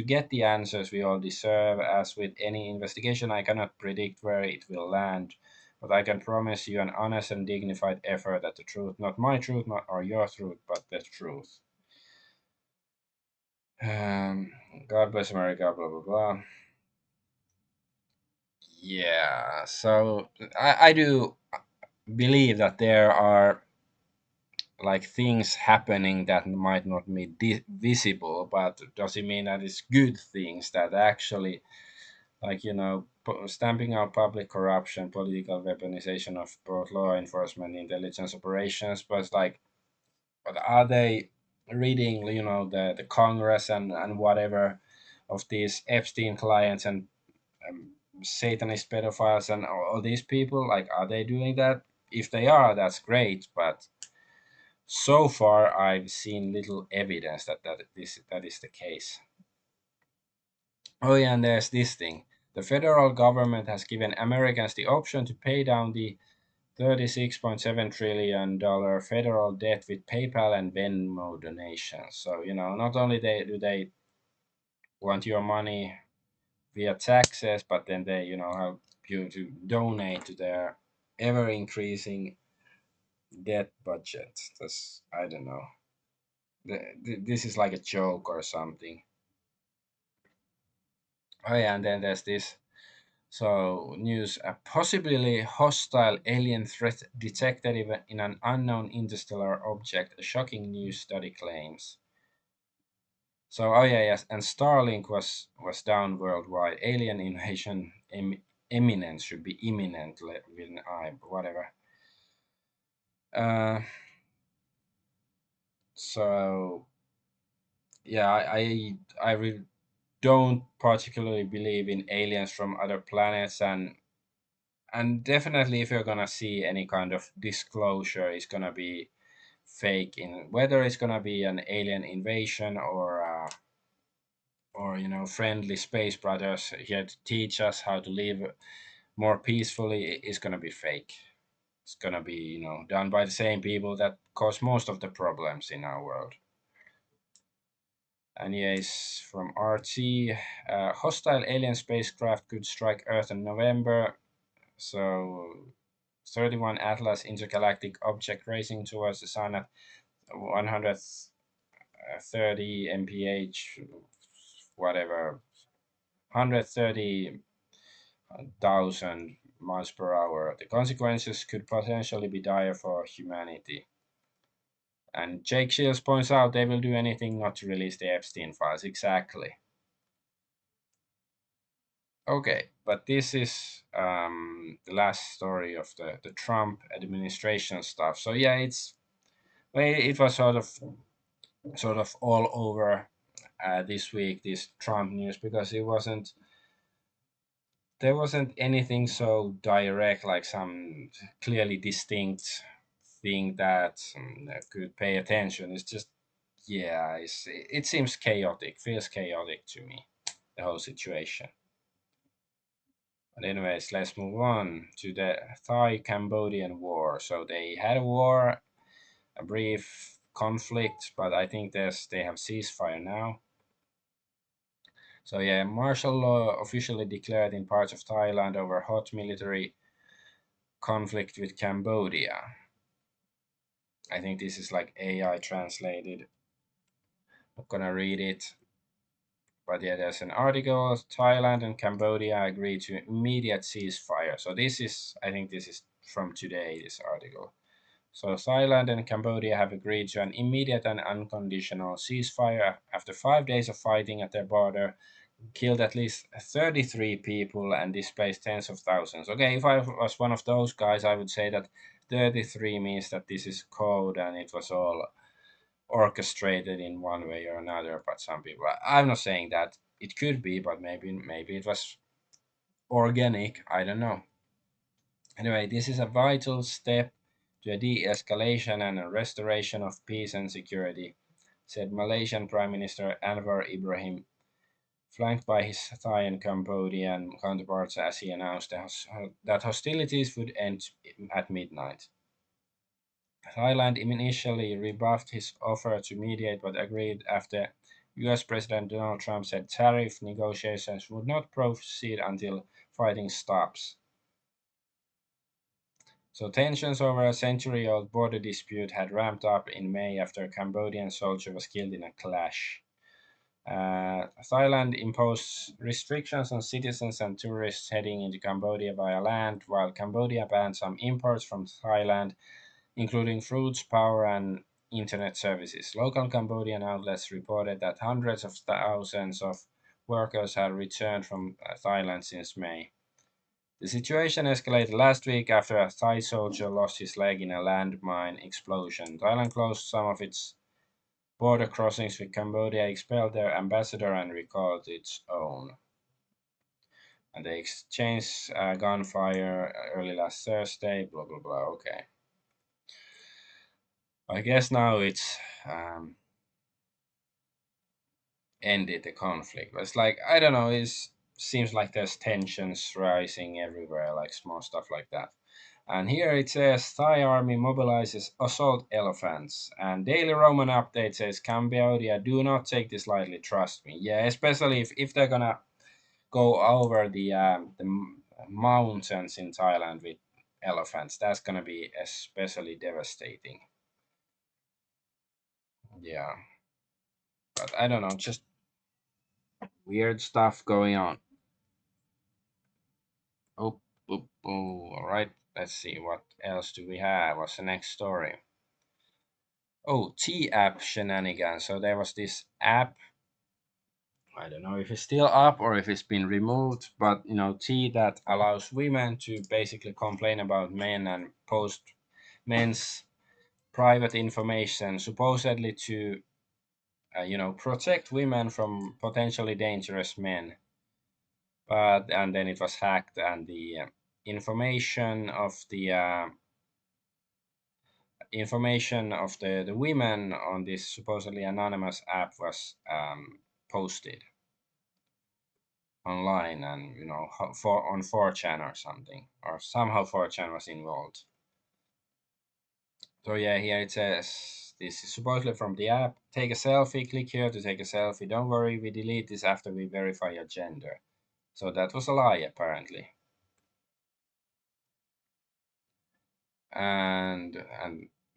get the answers we all deserve. As with any investigation, I cannot predict where it will land, but I can promise you an honest and dignified effort at the truth, not my truth, not or your truth, but the truth. Um, God bless America. Blah blah blah. Yeah, so I do believe that there are like things happening that might not be visible, but does it mean that it's good things that actually, like stamping out public corruption, political weaponization of both law enforcement, intelligence operations? But like, but are they reading, the Congress and whatever of these Epstein clients and um, Satanist pedophiles and all these people? Like, are they doing that? If they are, that's great, but so far, I've seen little evidence that is the case. Oh yeah, and there's this thing. The federal government has given Americans the option to pay down the $36.7 trillion federal debt with PayPal and Venmo donations. So not only do they want your money via taxes, but then they help you to donate to their ever increasing debt budget. That's I don't know. This is like a joke or something. Oh yeah, and then there's this So news: a possibly hostile alien threat detected even in an unknown interstellar object. A shocking new study claims. So oh yeah, yes, and Starlink was down worldwide. Alien invasion imminent, should be imminent with an I, whatever. Uh, so yeah, don't particularly believe in aliens from other planets, and definitely if you're gonna see any kind of disclosure, it's gonna be fake, in whether it's gonna be an alien invasion or friendly space brothers here to teach us how to live more peacefully, is gonna be fake. It's gonna be done by the same people that cause most of the problems in our world. And yes, from RT, hostile alien spacecraft could strike Earth in November. So 31 Atlas intergalactic object racing towards the sun at 130 mph, whatever, 130,000 miles per hour. The consequences could potentially be dire for humanity. And Jake Shields points out they will do anything not to release the Epstein files. Exactly. Okay, but this is the last story of the Trump administration stuff. So yeah, it was sort of all over this week, this Trump news, because there wasn't anything so direct, like some clearly distinct thing that could pay attention. It's just, yeah, it seems chaotic, feels chaotic to me, the whole situation. But anyways, let's move on to the Thai-Cambodian war. So they had a war, a brief conflict, but I think they have ceasefire now. So yeah, martial law officially declared in parts of Thailand over hot military conflict with Cambodia. I think this is like AI translated. Not gonna read it. But yeah, there's an article. Thailand and Cambodia agreed to immediate ceasefire. So I think this is from today, this article. So Thailand and Cambodia have agreed to an immediate and unconditional ceasefire after 5 days of fighting at their border, killed at least 33 people and displaced tens of thousands. Okay, if I was one of those guys, I would say that 33 means that this is code and it was all orchestrated in one way or another. But some people, I'm not saying that it could be, but maybe it was organic. I don't know. Anyway, this is a vital step to a de-escalation and a restoration of peace and security, said Malaysian Prime Minister Anwar Ibrahim, flanked by his Thai and Cambodian counterparts, as he announced that hostilities would end at midnight. Thailand initially rebuffed his offer to mediate but agreed after US President Donald Trump said tariff negotiations would not proceed until fighting stops. So tensions over a century-old border dispute had ramped up in May after a Cambodian soldier was killed in a clash. Thailand imposed restrictions on citizens and tourists heading into Cambodia via land, while Cambodia banned some imports from Thailand, including fruits, power, and internet services. Local Cambodian outlets reported that hundreds of thousands of workers had returned from Thailand since May. The situation escalated last week after a Thai soldier lost his leg in a landmine explosion. Thailand closed some of its border crossings with Cambodia, expelled their ambassador, and recalled its own. And they exchanged gunfire early last Thursday. Blah blah blah. Okay. I guess now it's ended the conflict. But it's like, I don't know. It seems like there's tensions rising everywhere, like small stuff like that. And here it says Thai army mobilizes assault elephants. And Daily Roman update says Cambodia, do not take this lightly, trust me. Yeah, especially if they're gonna go over the mountains in Thailand with elephants, that's gonna be especially devastating. Yeah, but I don't know, just weird stuff going on. Oh, oh, oh, all right. Let's see what else do we have. What's the next story? Oh, T app shenanigans. So there was this app. I don't know if it's still up or if it's been removed, but T that allows women to basically complain about men and post men's private information, supposedly to protect women from potentially dangerous men. But and then it was hacked, and the information of the the women on this supposedly anonymous app was posted online, and for on 4chan or something, or somehow 4chan was involved. So yeah, here it says this is supposedly from the app. Take a selfie, click here to take a selfie. Don't worry, we delete this after we verify your gender. So that was a lie apparently. And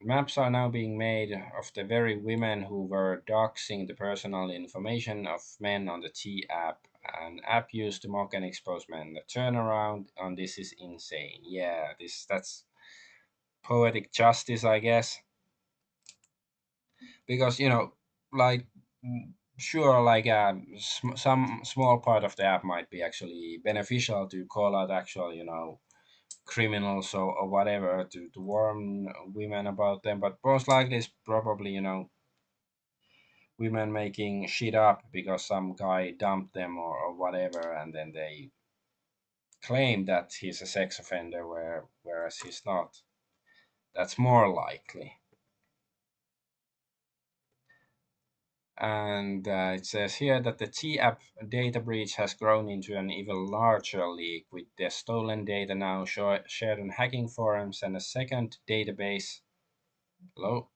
maps are now being made of the very women who were doxing the personal information of men on the T app, an app used to mock and expose men. The turnaround on this is insane. Yeah, that's poetic justice, I guess, because like sure, like some small part of the app might be actually beneficial to call out actual criminals or whatever, to warn women about them, but most likely it's probably women making shit up because some guy dumped them or whatever, and then they claim that he's a sex offender whereas he's not. That's more likely. And it says here that the T-app data breach has grown into an even larger leak, with the stolen data now shared on hacking forums and a second database. Hello?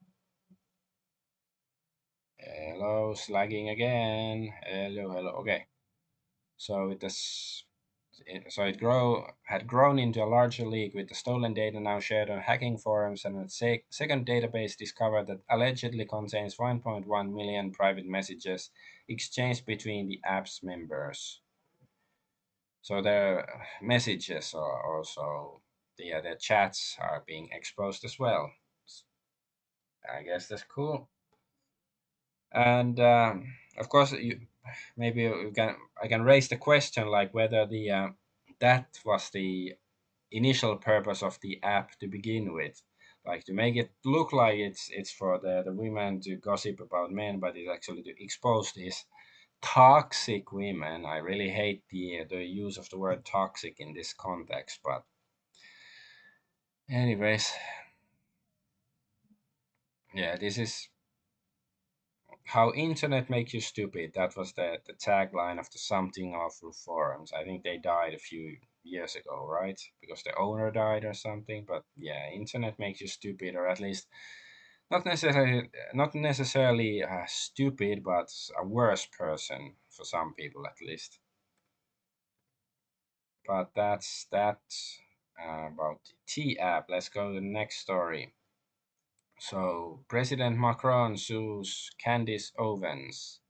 Hello, slagging again. Hello, hello. Okay. So it had grown into a larger leak, with the stolen data now shared on hacking forums, and a second database discovered that allegedly contains 1.1 million private messages exchanged between the app's members. So their messages are also their chats are being exposed as well. I guess that's cool. And of course, maybe I can raise the question like whether the that was the initial purpose of the app to begin with, like to make it look like it's for the women to gossip about men, but it's actually to expose these toxic women. I really hate the use of the word toxic in this context, but anyways, yeah, this is how internet makes you stupid. That was the tagline of the Something Awful forums. I think they died a few years ago, right? Because the owner died or something. But yeah, internet makes you stupid, or at least not necessarily stupid, but a worse person for some people at least. But that's that about the T app. Let's go to the next story. So President Macron sues Candice Owens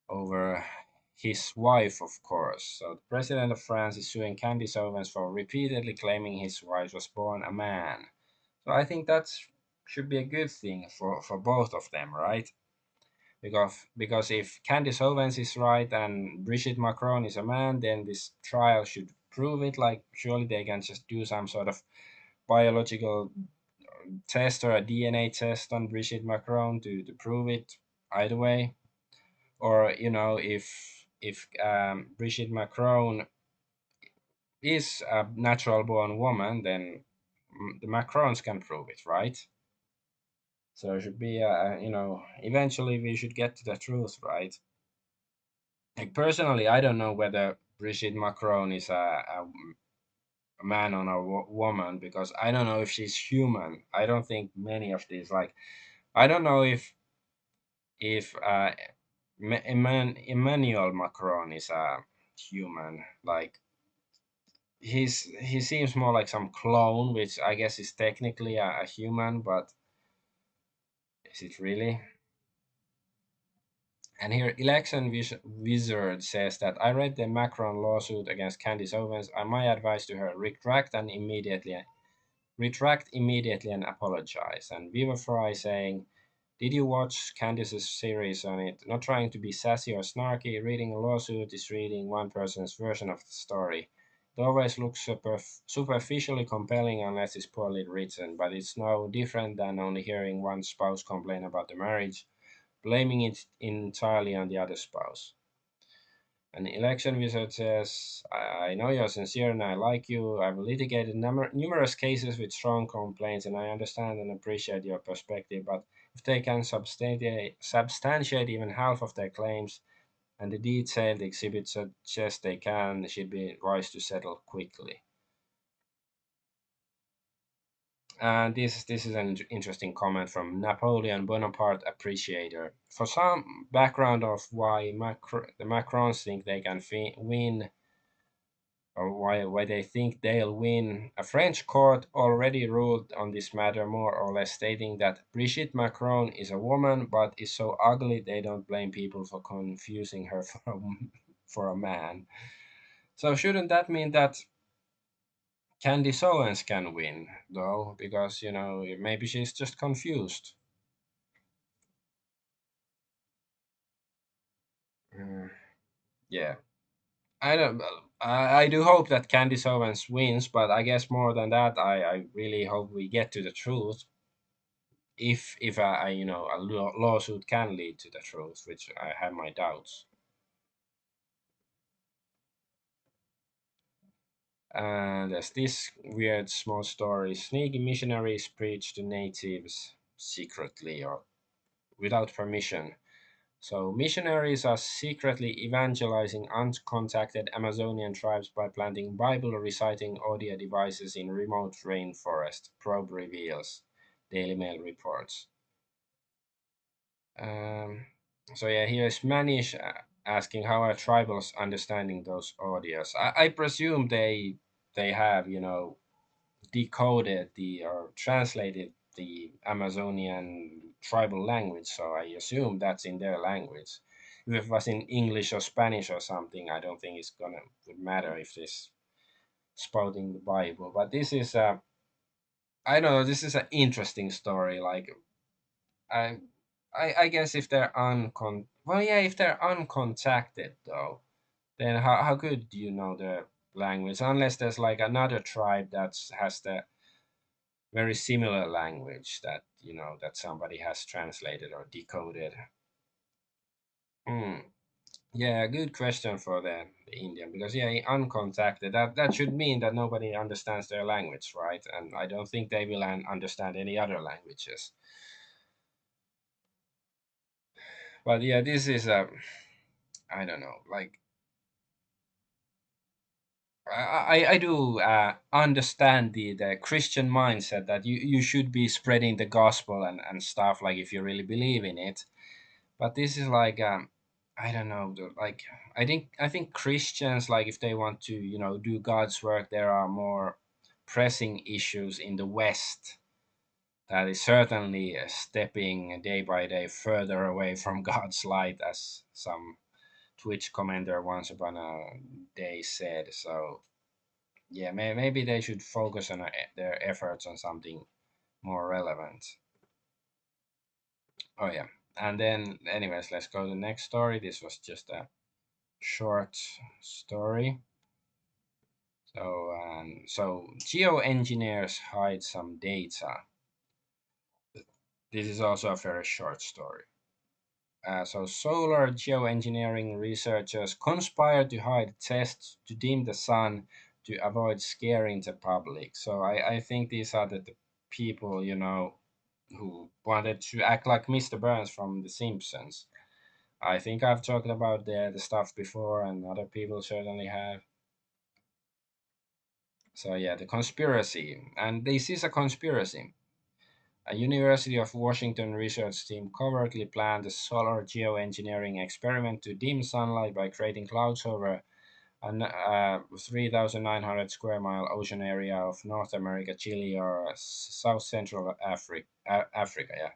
over his wife, of course. So the president of France is suing Candice Owens for repeatedly claiming his wife was born a man. So I think that should be a good thing for both of them, right? Because if Candice Owens is right and Brigitte Macron is a man, then this trial should prove it. Like surely they can just do some sort of biological test or a DNA test on Brigitte Macron to prove it either way. Or if Brigitte Macron is a natural born woman, then the Macrons can prove it, right? So it should be eventually we should get to the truth, right? Like personally, I don't know whether Brigitte Macron is a man or a woman, because I don't know if she's human. I don't think many of these, like, I don't know if Emmanuel Macron is a human. Like he seems more like some clone, which I guess is technically a human, but is it really? And here, Wizard says that I read the Macron lawsuit against Candice Owens, and my advice to her: retract immediately and apologize. And Viva Fry saying, did you watch Candice's series on it? Not trying to be sassy or snarky, reading a lawsuit is reading one person's version of the story. It always looks superficially compelling unless it's poorly written, but it's no different than only hearing one spouse complain about the marriage, blaming it entirely on the other spouse. An election wizard says, I know you're sincere and I like you. I've litigated numerous cases with strong complaints and I understand and appreciate your perspective, but if they can substantiate even half of their claims and the detailed exhibits suggest they can, it should be wise to settle quickly. And this is an interesting comment from Napoleon Bonaparte appreciator. For some background of why the Macrons think they can win, or why they think they'll win. A French court already ruled on this matter, more or less stating that Brigitte Macron is a woman but is so ugly they don't blame people for confusing her for a man. So shouldn't that mean that Candice Owens can win, though? Because, maybe she's just confused. Mm, yeah. I don't. I do hope that Candice Owens wins, but I guess more than that, I really hope we get to the truth. If a lawsuit can lead to the truth, which I have my doubts. And there's this weird small story: sneaky missionaries preach to natives secretly or without permission. So missionaries are secretly evangelizing uncontacted Amazonian tribes by planting Bible reciting audio devices in remote rainforest. Probe reveals. Daily Mail reports. Um, so yeah, here's Manish asking how are tribals understanding those audios. I presume they have decoded the or translated the Amazonian tribal language. So I assume that's in their language. If it was in English or Spanish or something, I don't think it's gonna would matter if this spouting the Bible. But this is I don't know. This is an interesting story. Like I, I guess if they're if they're uncontacted though, then how could you know the language unless there's like another tribe that has the very similar language that that somebody has translated or decoded. Hmm. Yeah, good question for the Indian because yeah, uncontacted that should mean that nobody understands their language, right? And I don't think they will understand any other languages. But yeah, this is a I don't know like I do understand the Christian mindset that you should be spreading the gospel and stuff like if you really believe in it. But this is like I don't know, like I think Christians like if they want to do God's work, there are more pressing issues in the West that is certainly stepping day by day further away from God's light, as some Twitch commenter once upon a day said. So yeah, maybe they should focus on their efforts on something more relevant. Oh yeah, and then anyways, let's go to the next story. This was just a short story. So geoengineers hide some data. This is also a very short story. So solar geoengineering researchers conspire to hide tests to dim the sun to avoid scaring the public. So I think these are the people, who wanted to act like Mr. Burns from The Simpsons. I think I've talked about the stuff before, and other people certainly have. So yeah, the conspiracy, and this is a conspiracy. A University of Washington research team covertly planned a solar geoengineering experiment to dim sunlight by creating clouds over a 3,900 square mile ocean area of North America, Chile, or South Central Africa. Africa, yeah.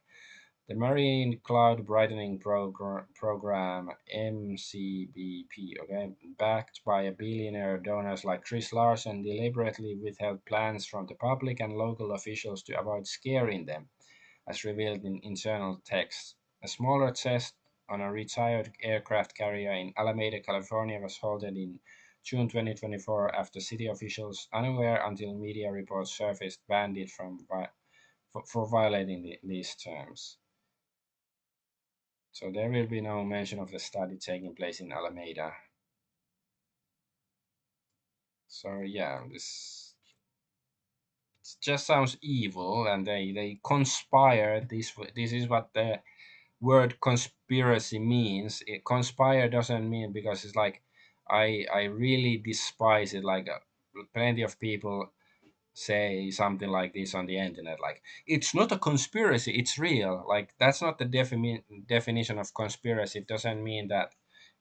The Marine Cloud Brightening Program, MCBP, okay, backed by a billionaire donors like Chris Larsen, deliberately withheld plans from the public and local officials to avoid scaring them, as revealed in internal texts. A smaller test on a retired aircraft carrier in Alameda, California was held in June 2024 after city officials, unaware until media reports surfaced, banned it for violating these terms. So there will be no mention of the study taking place in Alameda. So yeah, this just sounds evil, and they conspire. This is what the word conspiracy means. Conspire doesn't mean because it's like I really despise it. Like plenty of people say something like this on the internet, like it's not a conspiracy, it's real. Like that's not the definition of conspiracy. It doesn't mean that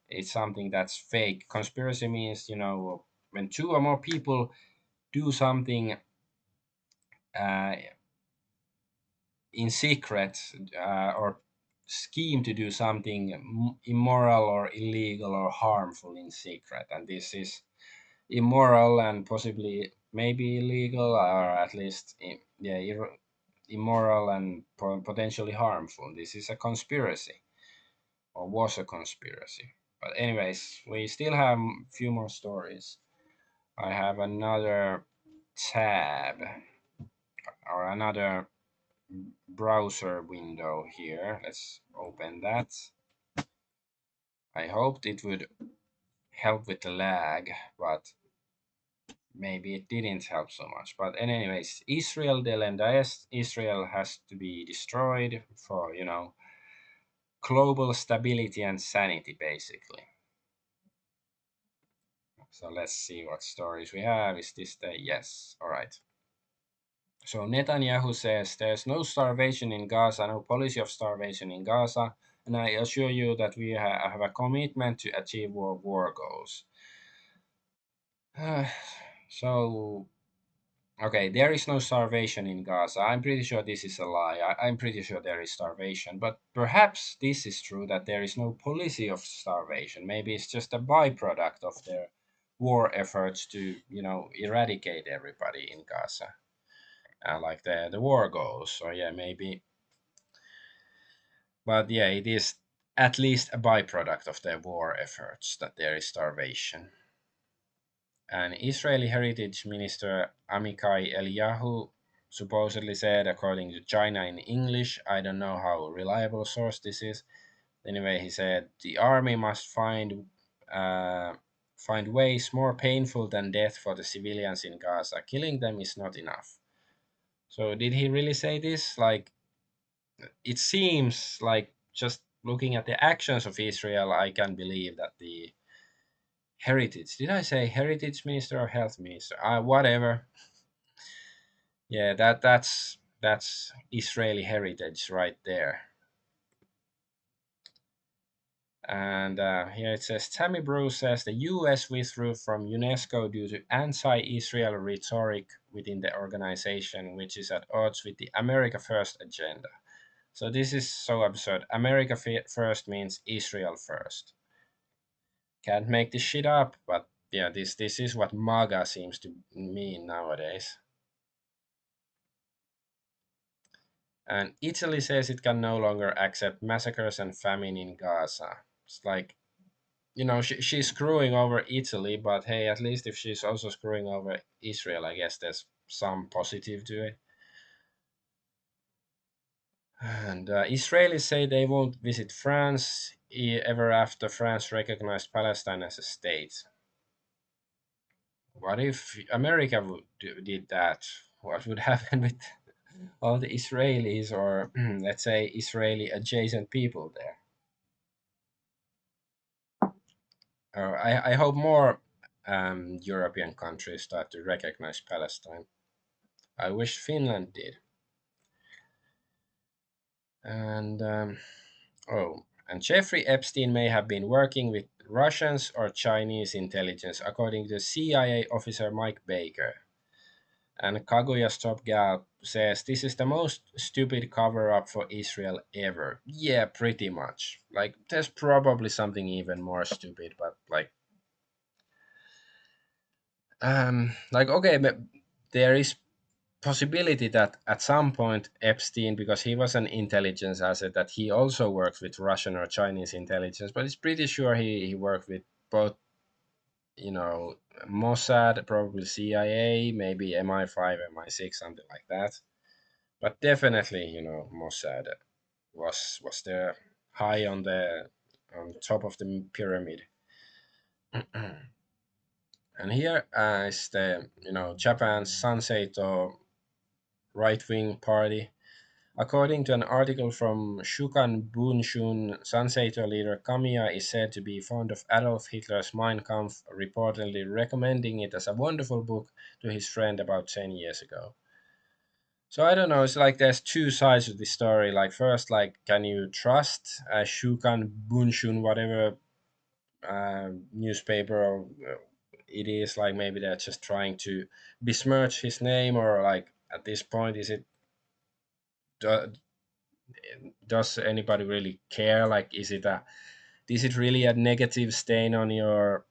it's something that's fake. Conspiracy means, when two or more people do something uh, in secret, or scheme to do something immoral or illegal or harmful in secret, and this is immoral and possibly maybe illegal, or at least yeah, immoral and potentially harmful. This is a conspiracy, or was a conspiracy. But anyways, we still have a few more stories. I have another tab, or another browser window here. Let's open that. I hoped it would help with the lag, but maybe it didn't help so much. But anyways, Israel del Endayest, Israel has to be destroyed for, global stability and sanity, basically. So let's see what stories we have. Is this the yes? All right. So Netanyahu says there's no starvation in Gaza, no policy of starvation in Gaza, and I assure you that we have a commitment to achieve world war goals. So, okay, there is no starvation in Gaza. I'm pretty sure this is a lie. I'm pretty sure there is starvation, but perhaps this is true that there is no policy of starvation. Maybe it's just a byproduct of their war efforts to, eradicate everybody in Gaza. Like the war goes. So yeah, maybe, but yeah, it is at least a byproduct of their war efforts that there is starvation. And Israeli Heritage Minister Amichai Eliyahu supposedly said, according to China in English, I don't know how reliable source this is. Anyway, he said the army must find ways more painful than death for the civilians in Gaza. Killing them is not enough. So did he really say this? Like, it seems like, just looking at the actions of Israel, I can believe that the heritage, did I say heritage minister or health minister? Whatever. Yeah, that's Israeli heritage right there. And here it says Tammy Bruce says the U.S. withdrew from UNESCO due to anti-Israel rhetoric within the organization, which is at odds with the America First agenda. So this is so absurd. America first means Israel first. Can't make this shit up, but yeah, this is what MAGA seems to mean nowadays. And Italy says it can no longer accept massacres and famine in Gaza. It's like, she's screwing over Italy, but hey, at least if she's also screwing over Israel, I guess there's some positive to it. And Israelis say they won't visit France ever after France recognized Palestine as a state. What if America did that? What would happen with all the Israelis, or let's say Israeli adjacent people there? I hope more European countries start to recognize Palestine. I wish Finland did. And and Jeffrey Epstein may have been working with Russians or Chinese intelligence, according to CIA officer Mike Baker. And Kaguya Stopgap says this is the most stupid cover up for Israel ever. Yeah, pretty much. Like there's probably something even more stupid, but like okay, but there is possibility that at some point Epstein, because he was an intelligence asset, that he also worked with Russian or Chinese intelligence, but it's pretty sure he worked with both, Mossad, probably CIA, maybe MI5, MI6, something like that. But definitely, Mossad was there high on top of the pyramid. And here is the Japan's Sanseito right wing party. According to an article from Shukan Bunshun, Sanseito leader Kamiya is said to be fond of Adolf Hitler's Mein Kampf, reportedly recommending it as a wonderful book to his friend about 10 years ago. So I don't know, it's like there's two sides of the story. Like, first, like, can you trust Shukan Bunshun, whatever newspaper or it is? Like, maybe they're just trying to besmirch his name, or like, at this point, do, does anybody really care? Like, is it really a negative stain on your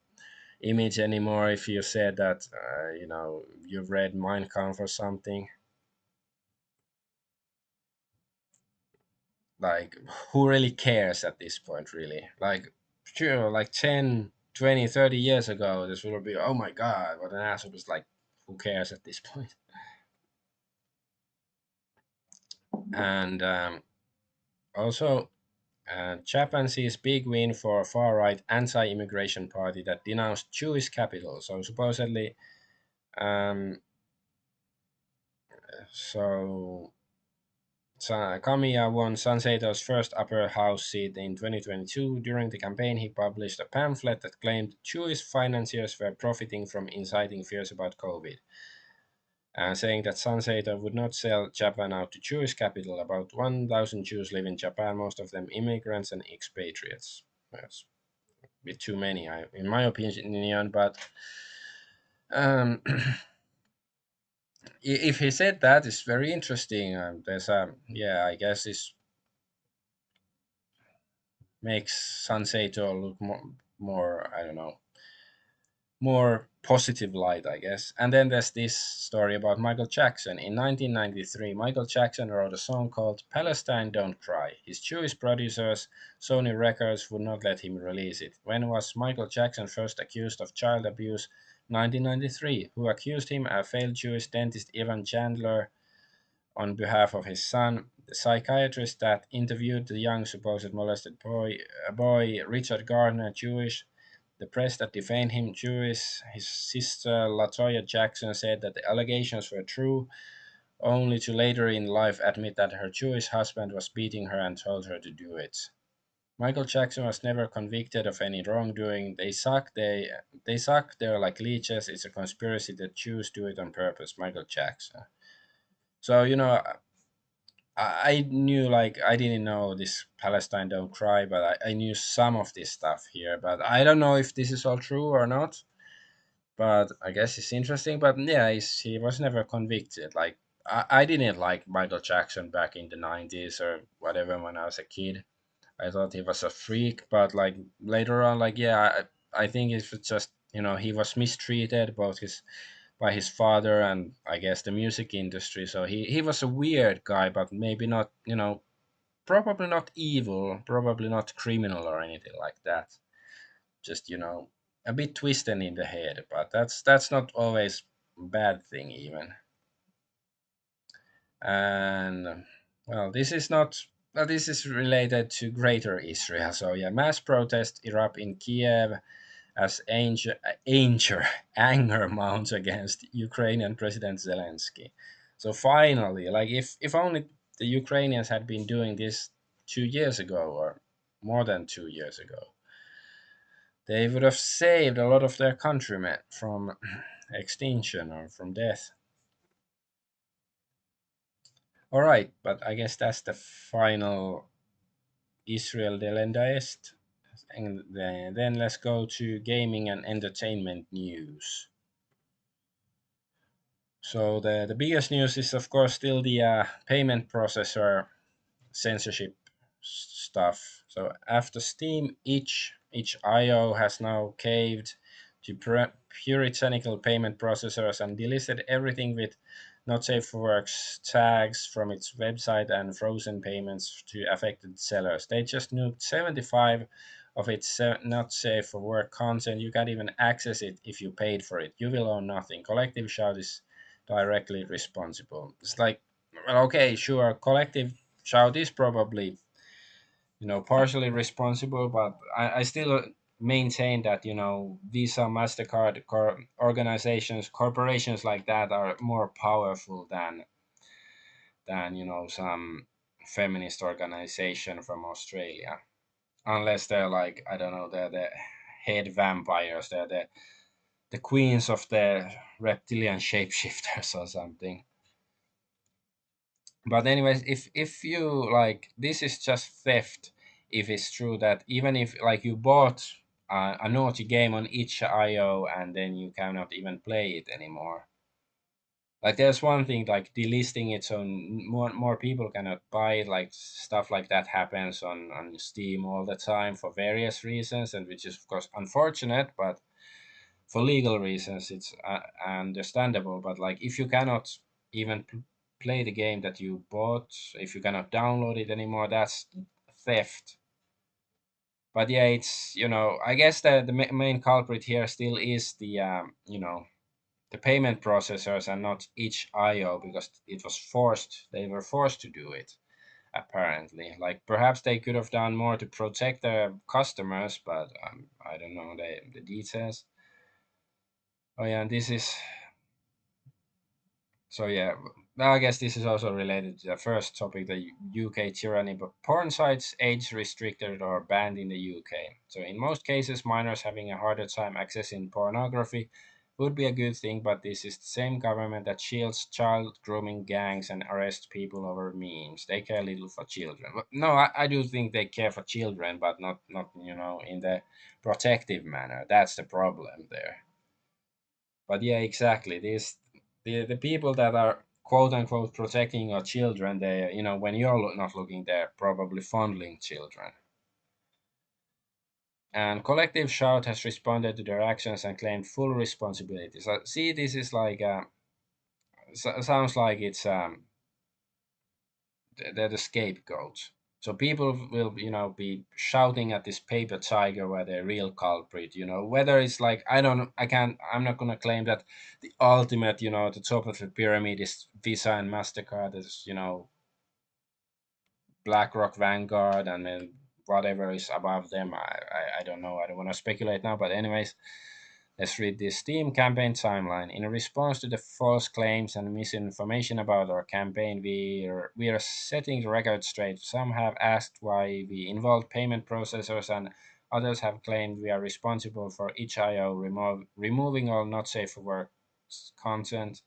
image anymore if you said that you've read Mein Kampf or something? Like, who really cares at this point, really? Like, sure, like 10, 20, 30 years ago, this would be, oh my god, what an asshole. It's like, who cares at this point? And also, Japan sees big win for a far-right anti-immigration party that denounced Jewish capital. So supposedly, um, so Kamiya won Sanseito's first upper house seat in 2022. During the campaign, he published a pamphlet that claimed Jewish financiers were profiting from inciting fears about COVID, saying that Sanseito would not sell Japan out to Jewish capital. About 1,000 Jews live in Japan, most of them immigrants and expatriates. That's a bit too many, in my opinion, but um, if he said that, it's very interesting. There's a, yeah, I guess this makes Sanseito look more, I don't know, more positive light, I guess. And then there's this story about Michael Jackson. In 1993, Michael Jackson wrote a song called Palestine Don't Cry. His Jewish producers, Sony Records, would not let him release it. When was Michael Jackson first accused of child abuse? 1993. Who accused him? A failed Jewish dentist, Evan Chandler, on behalf of his son. The psychiatrist that interviewed the young supposed molested boy, Richard Gardner, Jewish. The press that defamed him, Jewish. His sister, Latoya Jackson, said that the allegations were true, only to later in life admit that her Jewish husband was beating her and told her to do it. Michael Jackson was never convicted of any wrongdoing. They suck. They're like leeches. It's a conspiracy that Jews do it on purpose. Michael Jackson. So I knew, like, I didn't know this Palestine Don't Cry, but I knew some of this stuff here. But I don't know if this is all true or not. But I guess it's interesting. But yeah, he was never convicted. Like, I didn't like Michael Jackson back in the 90s or whatever when I was a kid. I thought he was a freak. But like later on, like, yeah, I think it's just, he was mistreated, both by his father and I guess the music industry. So he was a weird guy, but maybe not, probably not evil, probably not criminal or anything like that. Just, a bit twisted in the head, but that's not always a bad thing even. And well, this is not. Well, this is related to Greater Israel. So yeah, mass protests erupt in Kiev as anger mounts against Ukrainian President Zelensky. So finally, like, if only the Ukrainians had been doing this 2 years ago or more than 2 years ago, they would have saved a lot of their countrymen from extinction or from death. All right, but I guess that's the final Israel Delendast. And then let's go to gaming and entertainment news. So the biggest news is of course still the payment processor censorship stuff. So after Steam, each IO has now caved to puritanical payment processors and delisted everything with not safe for work tags from its website and frozen payments to affected sellers. They just nuked 75 of its not safe for work content. You can't even access it if you paid for it. You will own nothing. Collective Shout is directly responsible. It's like, well, okay, sure, Collective Shout is probably, partially responsible, but I still maintain that, Visa, Mastercard, organizations, corporations like that are more powerful than some feminist organization from Australia, unless they're like, I don't know, they're the head vampires, they're the queens of the reptilian shapeshifters or something. But anyways, if you like, this is just theft. If it's true that even if like you bought a naughty game on each IO and then you cannot even play it anymore. Like there's one thing like delisting it so more people cannot buy it. Like stuff like that happens on Steam all the time for various reasons, and which is of course unfortunate, but for legal reasons it's understandable. But like if you cannot even play the game that you bought, if you cannot download it anymore, that's theft. But yeah, it's, I guess the main culprit here still is the the payment processors and not each IO, because they were forced to do it, apparently. Like perhaps they could have done more to protect their customers, but I don't know the details. Oh yeah, and this is, so yeah, I guess this is also related to the first topic, the UK tyranny. But porn sites age restricted or banned in the UK. So in most cases, minors having a harder time accessing pornography would be a good thing. But this is the same government that shields child grooming gangs and arrests people over memes. They care little for children. But no, I do think they care for children, but not in the protective manner. That's the problem there. But yeah, exactly. The people that are quote unquote protecting your children, they, when you're not looking, they're probably fondling children. And Collective Shout has responded to their actions and claimed full responsibility. So see, this is like sounds like it's they're the scapegoats. So people will, be shouting at this paper tiger where the real culprit, whether it's like, I'm not gonna claim that the ultimate, the top of the pyramid is Visa and Mastercard, is, BlackRock, Vanguard, and then whatever is above them. I don't know. I don't want to speculate now. But anyways, let's read this Steam campaign timeline. In response to the false claims and misinformation about our campaign, we are setting the record straight. Some have asked why we involved payment processors, and others have claimed we are responsible for each IO removing all not safe for work content.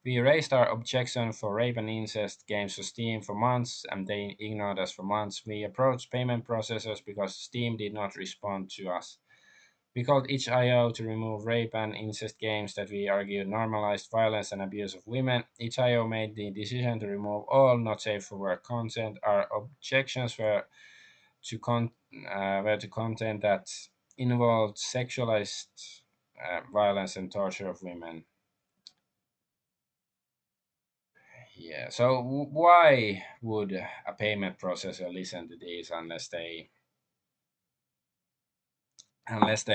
We raised our objection for rape and incest games to Steam for months, and they ignored us for months. We approached payment processors because Steam did not respond to us. We called each IO to remove rape and incest games that we argued normalized violence and abuse of women. Each IO made the decision to remove all not safe for work content. Our objections were to content that involved sexualized violence and torture of women. Yeah. So why would a payment processor listen to these unless they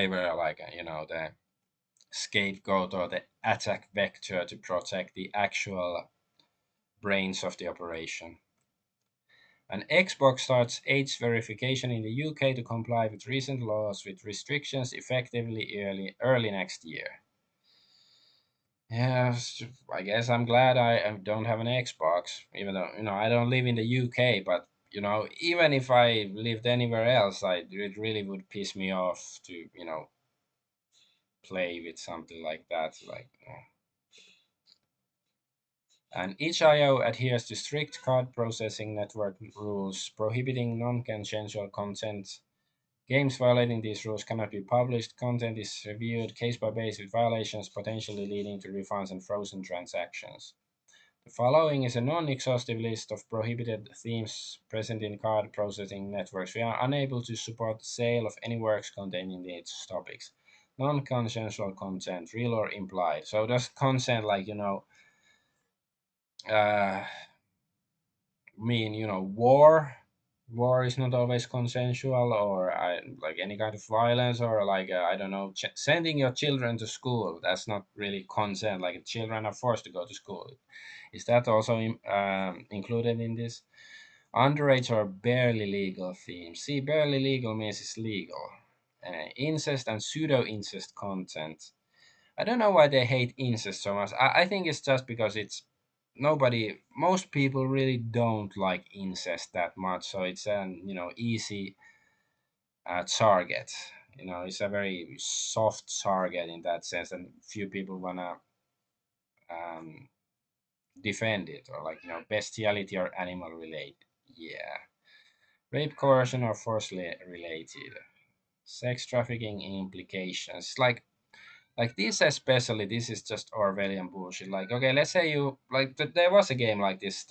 were like the scapegoat or the attack vector to protect the actual brains of the operation? And Xbox starts age verification in the UK to comply with recent laws with restrictions effectively early next year. Yeah, I guess I'm glad I don't have an Xbox, even though I don't live in the UK. But even if I lived anywhere else, it really would piss me off to play with something like that. Like, and each IO adheres to strict card processing network rules prohibiting non-consensual content Games violating these rules cannot be published. Content is reviewed case by case with violations potentially leading to refunds and frozen transactions. The following is a non-exhaustive list of prohibited themes present in card processing networks. We are unable to support the sale of any works containing these topics. Non-consensual consent, real or implied. So does consent, like uh, mean war? War is not always consensual, or like any kind of violence, or like I don't know, sending your children to school. That's not really consent. Like children are forced to go to school. Is that also included in this? Underage or barely legal themes. See, barely legal means it's legal. Incest and pseudo incest content. I don't know why they hate incest so much. I think it's just because it's most people really don't like incest that much, so it's an easy target. It's a very soft target in that sense, and few people wanna um, defend it, or like bestiality or animal related. Yeah, rape, coercion, or forcefully related. Sex trafficking implications. Like this, especially, this is just Orwellian bullshit. Like, okay, let's say you like there was a game like this.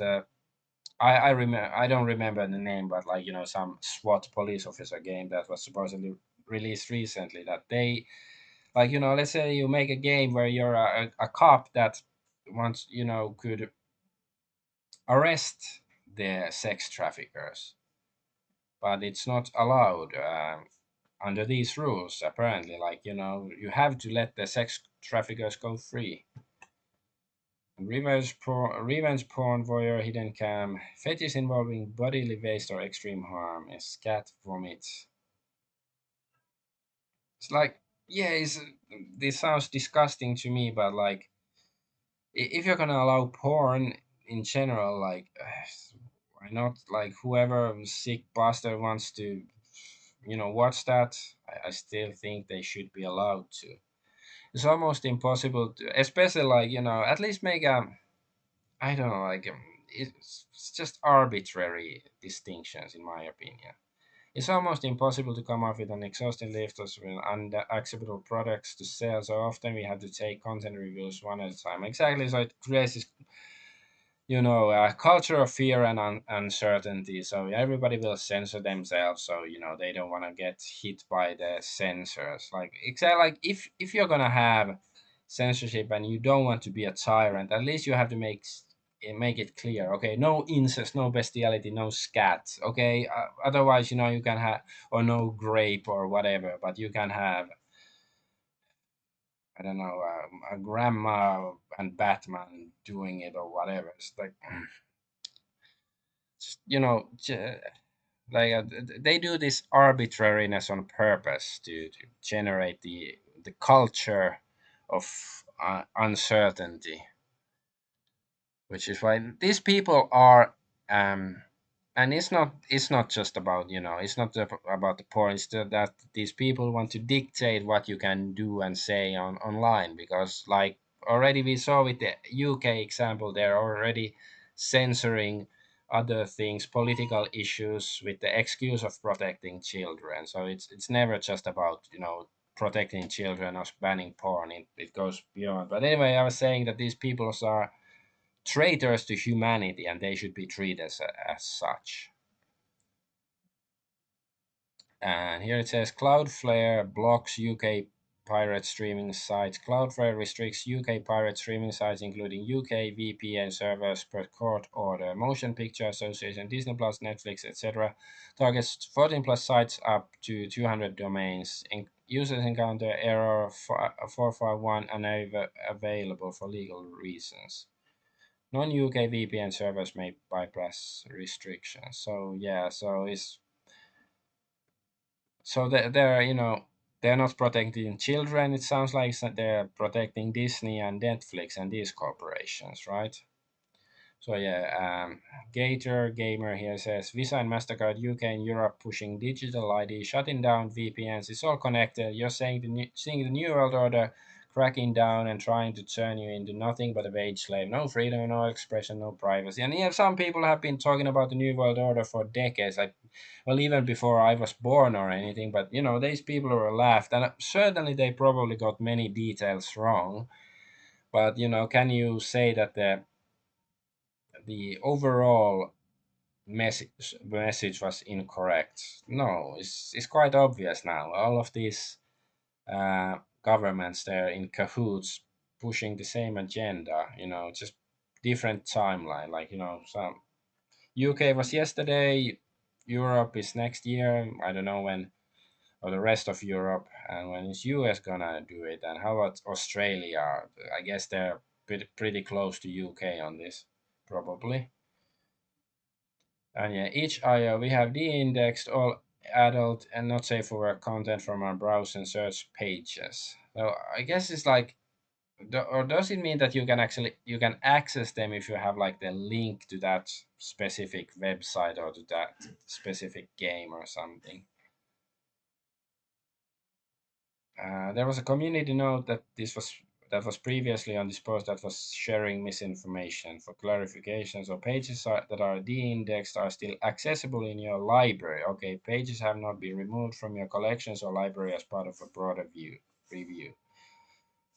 I remember, I don't remember the name, but like some SWAT police officer game that was supposedly released recently. That they like let's say you make a game where you're a cop that wants could arrest the sex traffickers, but it's not allowed under these rules. Apparently, like you have to let the sex traffickers go free. Revenge porn, voyeur, hidden cam, fetish involving bodily waste or extreme harm, is scat vomit. It's like, yeah, this sounds disgusting to me, but like, if you're gonna allow porn in general, like, why not? Like, whoever sick bastard wants to, watch that, I still think they should be allowed to. It's almost impossible to, especially like, at least make a I don't know, like it's just arbitrary distinctions, in my opinion. It's almost impossible to come up with an exhaustive list of unacceptable products to sell. So often we have to take content reviews one at a time. Exactly, so it creates this a culture of fear and uncertainty. So everybody will censor themselves. So they don't want to get hit by the censors. Like exactly, like if you're gonna have censorship and you don't want to be a tyrant, at least you have to make it clear. Okay, no incest, no bestiality, no scat. Okay, otherwise you can have or no grape or whatever, but you can have I don't know a grandma and Batman doing it or whatever. It's like just, like they do this arbitrariness on purpose to generate the culture of uncertainty, which is why these people are and it's not just about it's not about the poor. It's that these people want to dictate what you can do and say online, because like already we saw with the UK example, they're already censoring other things, political issues, with the excuse of protecting children. So it's never just about protecting children or banning porn. It goes beyond. But anyway, I was saying that these people are traitors to humanity, and they should be treated as such. And here it says Cloudflare blocks UK pirate streaming sites. Cloudflare restricts UK pirate streaming sites, including UK VPN servers per court order. Motion Picture Association, Disney Plus, Netflix, etc. Targets 14 plus sites up to 200 domains. Users encounter error 451 unavailable for legal reasons. Non-UK VPN servers may bypass restrictions. So yeah, they're they're not protecting children. It sounds like they're protecting Disney and Netflix and these corporations, right? So yeah, Gator Gamer here says Visa and Mastercard UK and Europe pushing digital ID, shutting down VPNs. It's all connected. You're saying seeing the new world order cracking down and trying to turn you into nothing but a wage slave. No freedom, no expression, no privacy. And yeah, some people have been talking about the New World Order for decades, like, well, even before I was born or anything. But these people were laughed, and certainly they probably got many details wrong. But can you say that the overall message was incorrect? No, it's quite obvious now. All of these governments, they're in cahoots, pushing the same agenda. Just different timeline. Like some UK was yesterday, Europe is next year. I don't know when, or the rest of Europe, and when is US gonna do it? And how about Australia? I guess they're pretty close to UK on this, probably. And yeah, each IO we have de-indexed all adult and not safe for work content from our browse and search pages. So I guess it's like, or does it mean that you can access them if you have like the link to that specific website or to that specific game or something? There was a community note that was previously on this post that was sharing misinformation. For clarification, so that are de-indexed are still accessible in your library. Okay, pages have not been removed from your collections or library as part of a broader review.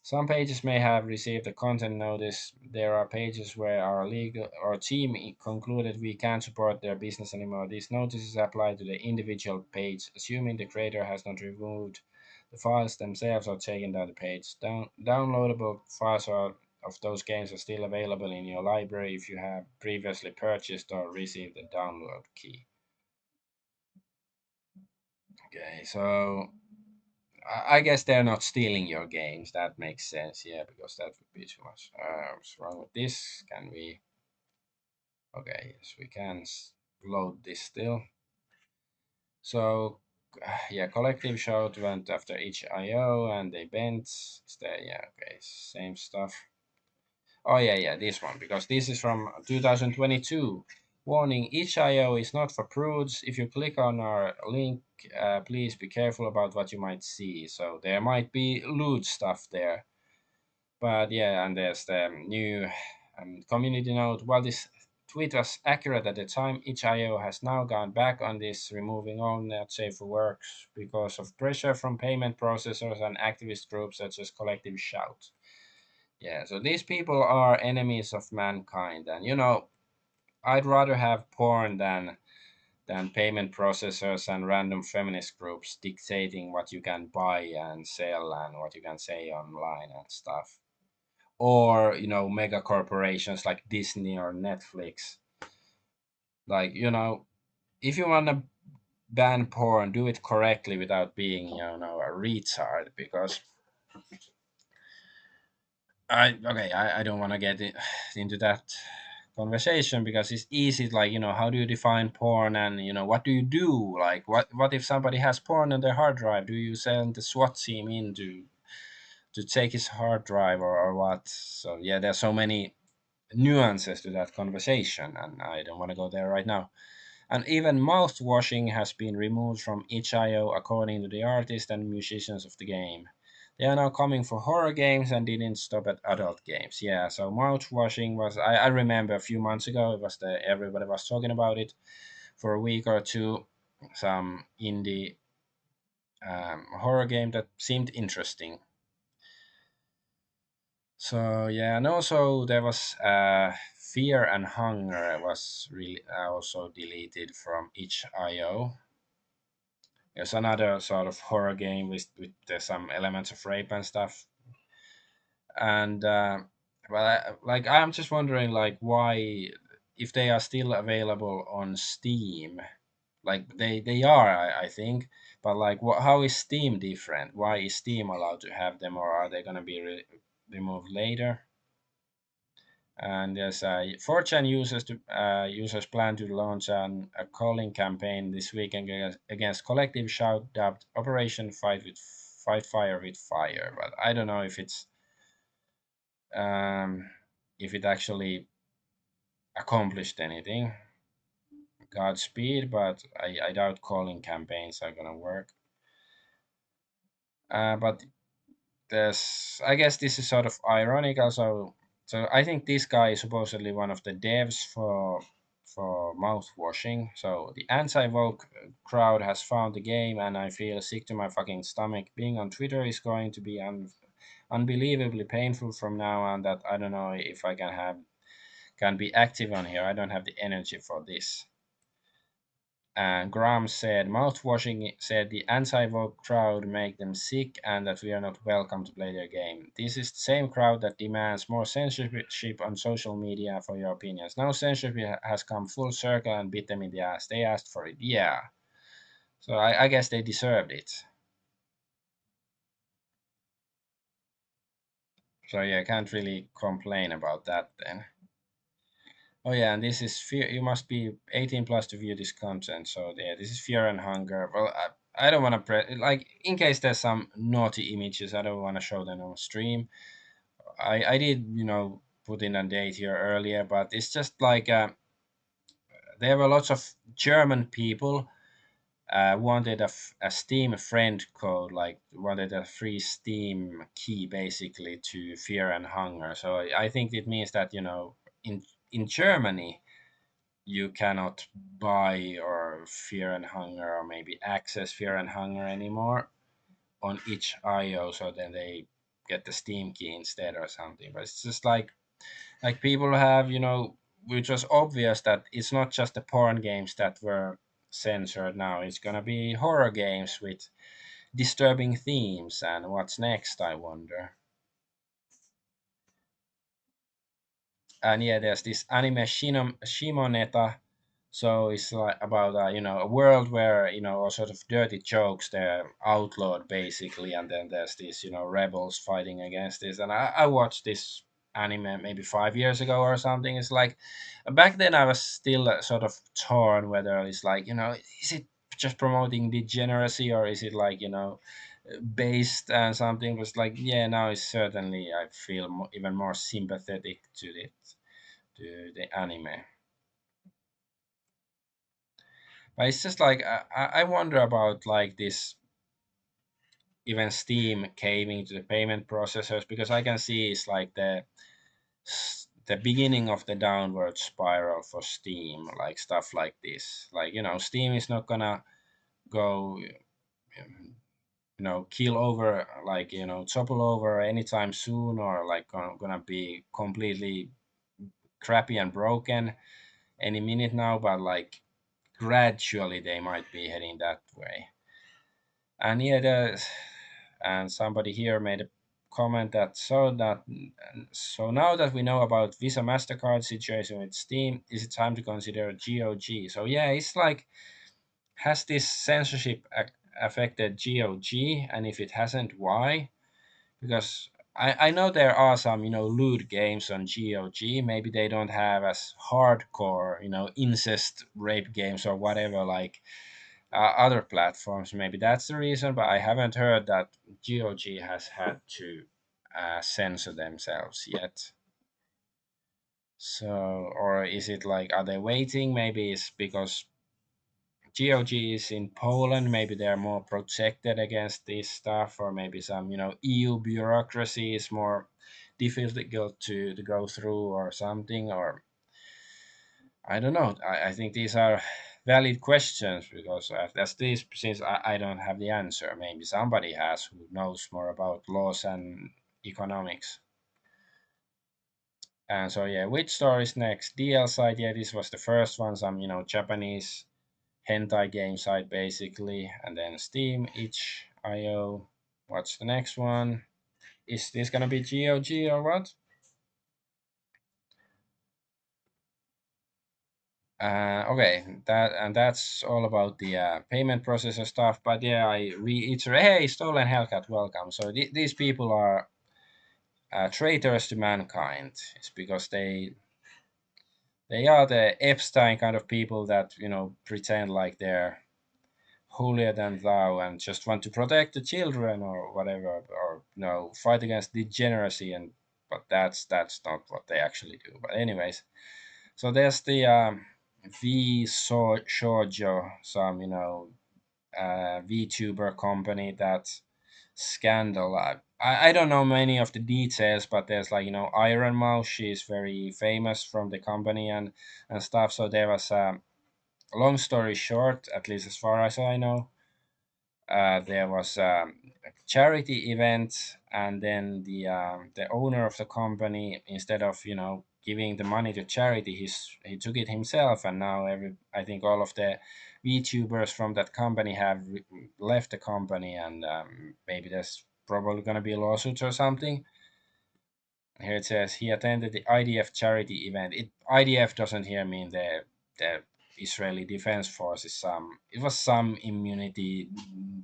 Some pages may have received a content notice. There are pages where our legal or team concluded we can't support their business anymore. These notices apply to the individual page, assuming the creator has not removed the files themselves or taken down the page. Downloadable files of those games are still available in your library if you have previously purchased or received a download key. Okay, so I guess they're not stealing your games. That makes sense, yeah, because that would be too much. What's wrong with this? Can we? Okay, yes, we can load this still. So, yeah, collective shout went after each IO and they bent. Is there? Yeah, okay, same stuff. Oh, yeah, yeah, this one, because this is from 2022. Warning, each IO is not for prudes. If you click on our link, please be careful about what you might see. So there might be lewd stuff there. But yeah, and there's the new community note. While this tweet was accurate at the time, each IO has now gone back on this, removing all not safe for works because of pressure from payment processors and activist groups such as Collective Shout. Yeah, so these people are enemies of mankind, and I'd rather have porn than payment processors and random feminist groups dictating what you can buy and sell and what you can say online and stuff. Or mega corporations like Disney or Netflix. Like if you want to ban porn, do it correctly without being a retard, because I don't want to get into that conversation, because it's easy. Like how do you define porn, and what do you do? Like what if somebody has porn on their hard drive? Do you send the SWAT team in to take his hard drive, or what? So yeah, there's so many nuances to that conversation, and I don't want to go there right now. And even mouth washing has been removed from itch.io, according to the artists and musicians of the game. They are now coming for horror games and didn't stop at adult games. Yeah, so mouth washing was, I remember a few months ago, it was everybody was talking about it for a week or two. Some indie horror game that seemed interesting. So yeah, and also there was Fear and Hunger was really also deleted from each IO. There's another sort of horror game with some elements of rape and stuff. And well, I'm just wondering like why, if they are still available on Steam, like they are, I think, but like how is Steam different? Why is Steam allowed to have them, or are they gonna be removed later? And there's 4chan users plan to launch a calling campaign this weekend against Collective Shout, dubbed Operation Fight Fire with Fire. But I don't know if it actually accomplished anything. Godspeed, but I doubt calling campaigns are gonna work. But I guess this is sort of ironic also. So I think this guy is supposedly one of the devs for mouthwashing. So the anti-woke crowd has found the game, and I feel sick to my fucking stomach. Being on Twitter is going to be unbelievably painful from now on. That I don't know if I can be active on here. I don't have the energy for this. And Graham said, mouthwashing said the anti-woke crowd make them sick and that we are not welcome to play their game. This is the same crowd that demands more censorship on social media for your opinions. Now censorship has come full circle and bit them in the ass. They asked for it. Yeah. So I guess they deserved it. So yeah, can't really complain about that then. Oh yeah, and this is fear. You must be 18 plus to view this content. So yeah, this is Fear and Hunger. Well, I don't want to like in case there's some naughty images. I don't want to show them on stream. I did put in a date here earlier, but it's just like there were lots of German people wanted a Steam friend code, like wanted a free Steam key basically to Fear and Hunger. So I think it means that in Germany you cannot buy or Fear and Hunger or maybe access Fear and Hunger anymore on each IO, so then they get the Steam key instead or something. But it's just like people have, which was obvious that it's not just the porn games that were censored now. It's gonna be horror games with disturbing themes, and what's next, I wonder. And yeah, there's this anime Shimoneta. So it's like about a world where all sort of dirty jokes they're outlawed basically, and then there's these rebels fighting against this. And I watched this anime maybe 5 years ago or something. It's like back then I was still sort of torn whether it's like is it just promoting degeneracy or is it like based and something. Was like yeah, now it's certainly I feel even more sympathetic to the anime. But it's just like I wonder about like this even Steam caving to the payment processors because I can see it's like the beginning of the downward spiral for Steam, like stuff like this. Like Steam is not gonna go kill over like topple over anytime soon or like gonna be completely crappy and broken any minute now, but like gradually they might be heading that way. And yeah, and somebody here made a comment that so now that we know about Visa Mastercard situation with Steam, is it time to consider GOG? So yeah, it's like has this censorship affected GOG, and if it hasn't, why? Because I know there are some lewd games on GOG. Maybe they don't have as hardcore incest rape games or whatever like other platforms. Maybe that's the reason, but I haven't heard that GOG has had to censor themselves yet. So, or is it like, are they waiting? Maybe it's because GOG is in Poland. Maybe they're more protected against this stuff, or maybe some, EU bureaucracy is more difficult to go through, or something, or I don't know. I think these are valid questions because as this, since I don't have the answer, maybe somebody has who knows more about laws and economics. And so yeah, which story is next? DL side, yeah, this was the first one. Some Japanese hentai game site basically, and then Steam each IO. What's the next one? Is this gonna be GOG or what? Okay, that's all about the payment processor stuff. But yeah, I reiterate. Hey, Stolen Hellcat, welcome. So these people are traitors to mankind. It's because they are the Epstein kind of people that pretend like they're holier than thou and just want to protect the children or whatever, or fight against degeneracy. And but that's not what they actually do. But anyways, so there's the Shoujo, some VTuber company that scandal. I don't know many of the details, but there's like, Iron Mouse. She's very famous from the company and stuff. So there was long story short, at least as far as I know, there was a charity event, and then the owner of the company, instead of giving the money to charity, he took it himself, and now I think all of the VTubers from that company have left the company, and maybe there's probably going to be a lawsuit or something. Here it says he attended the IDF charity event. IDF doesn't here mean the Israeli Defense Forces. It was some immunity,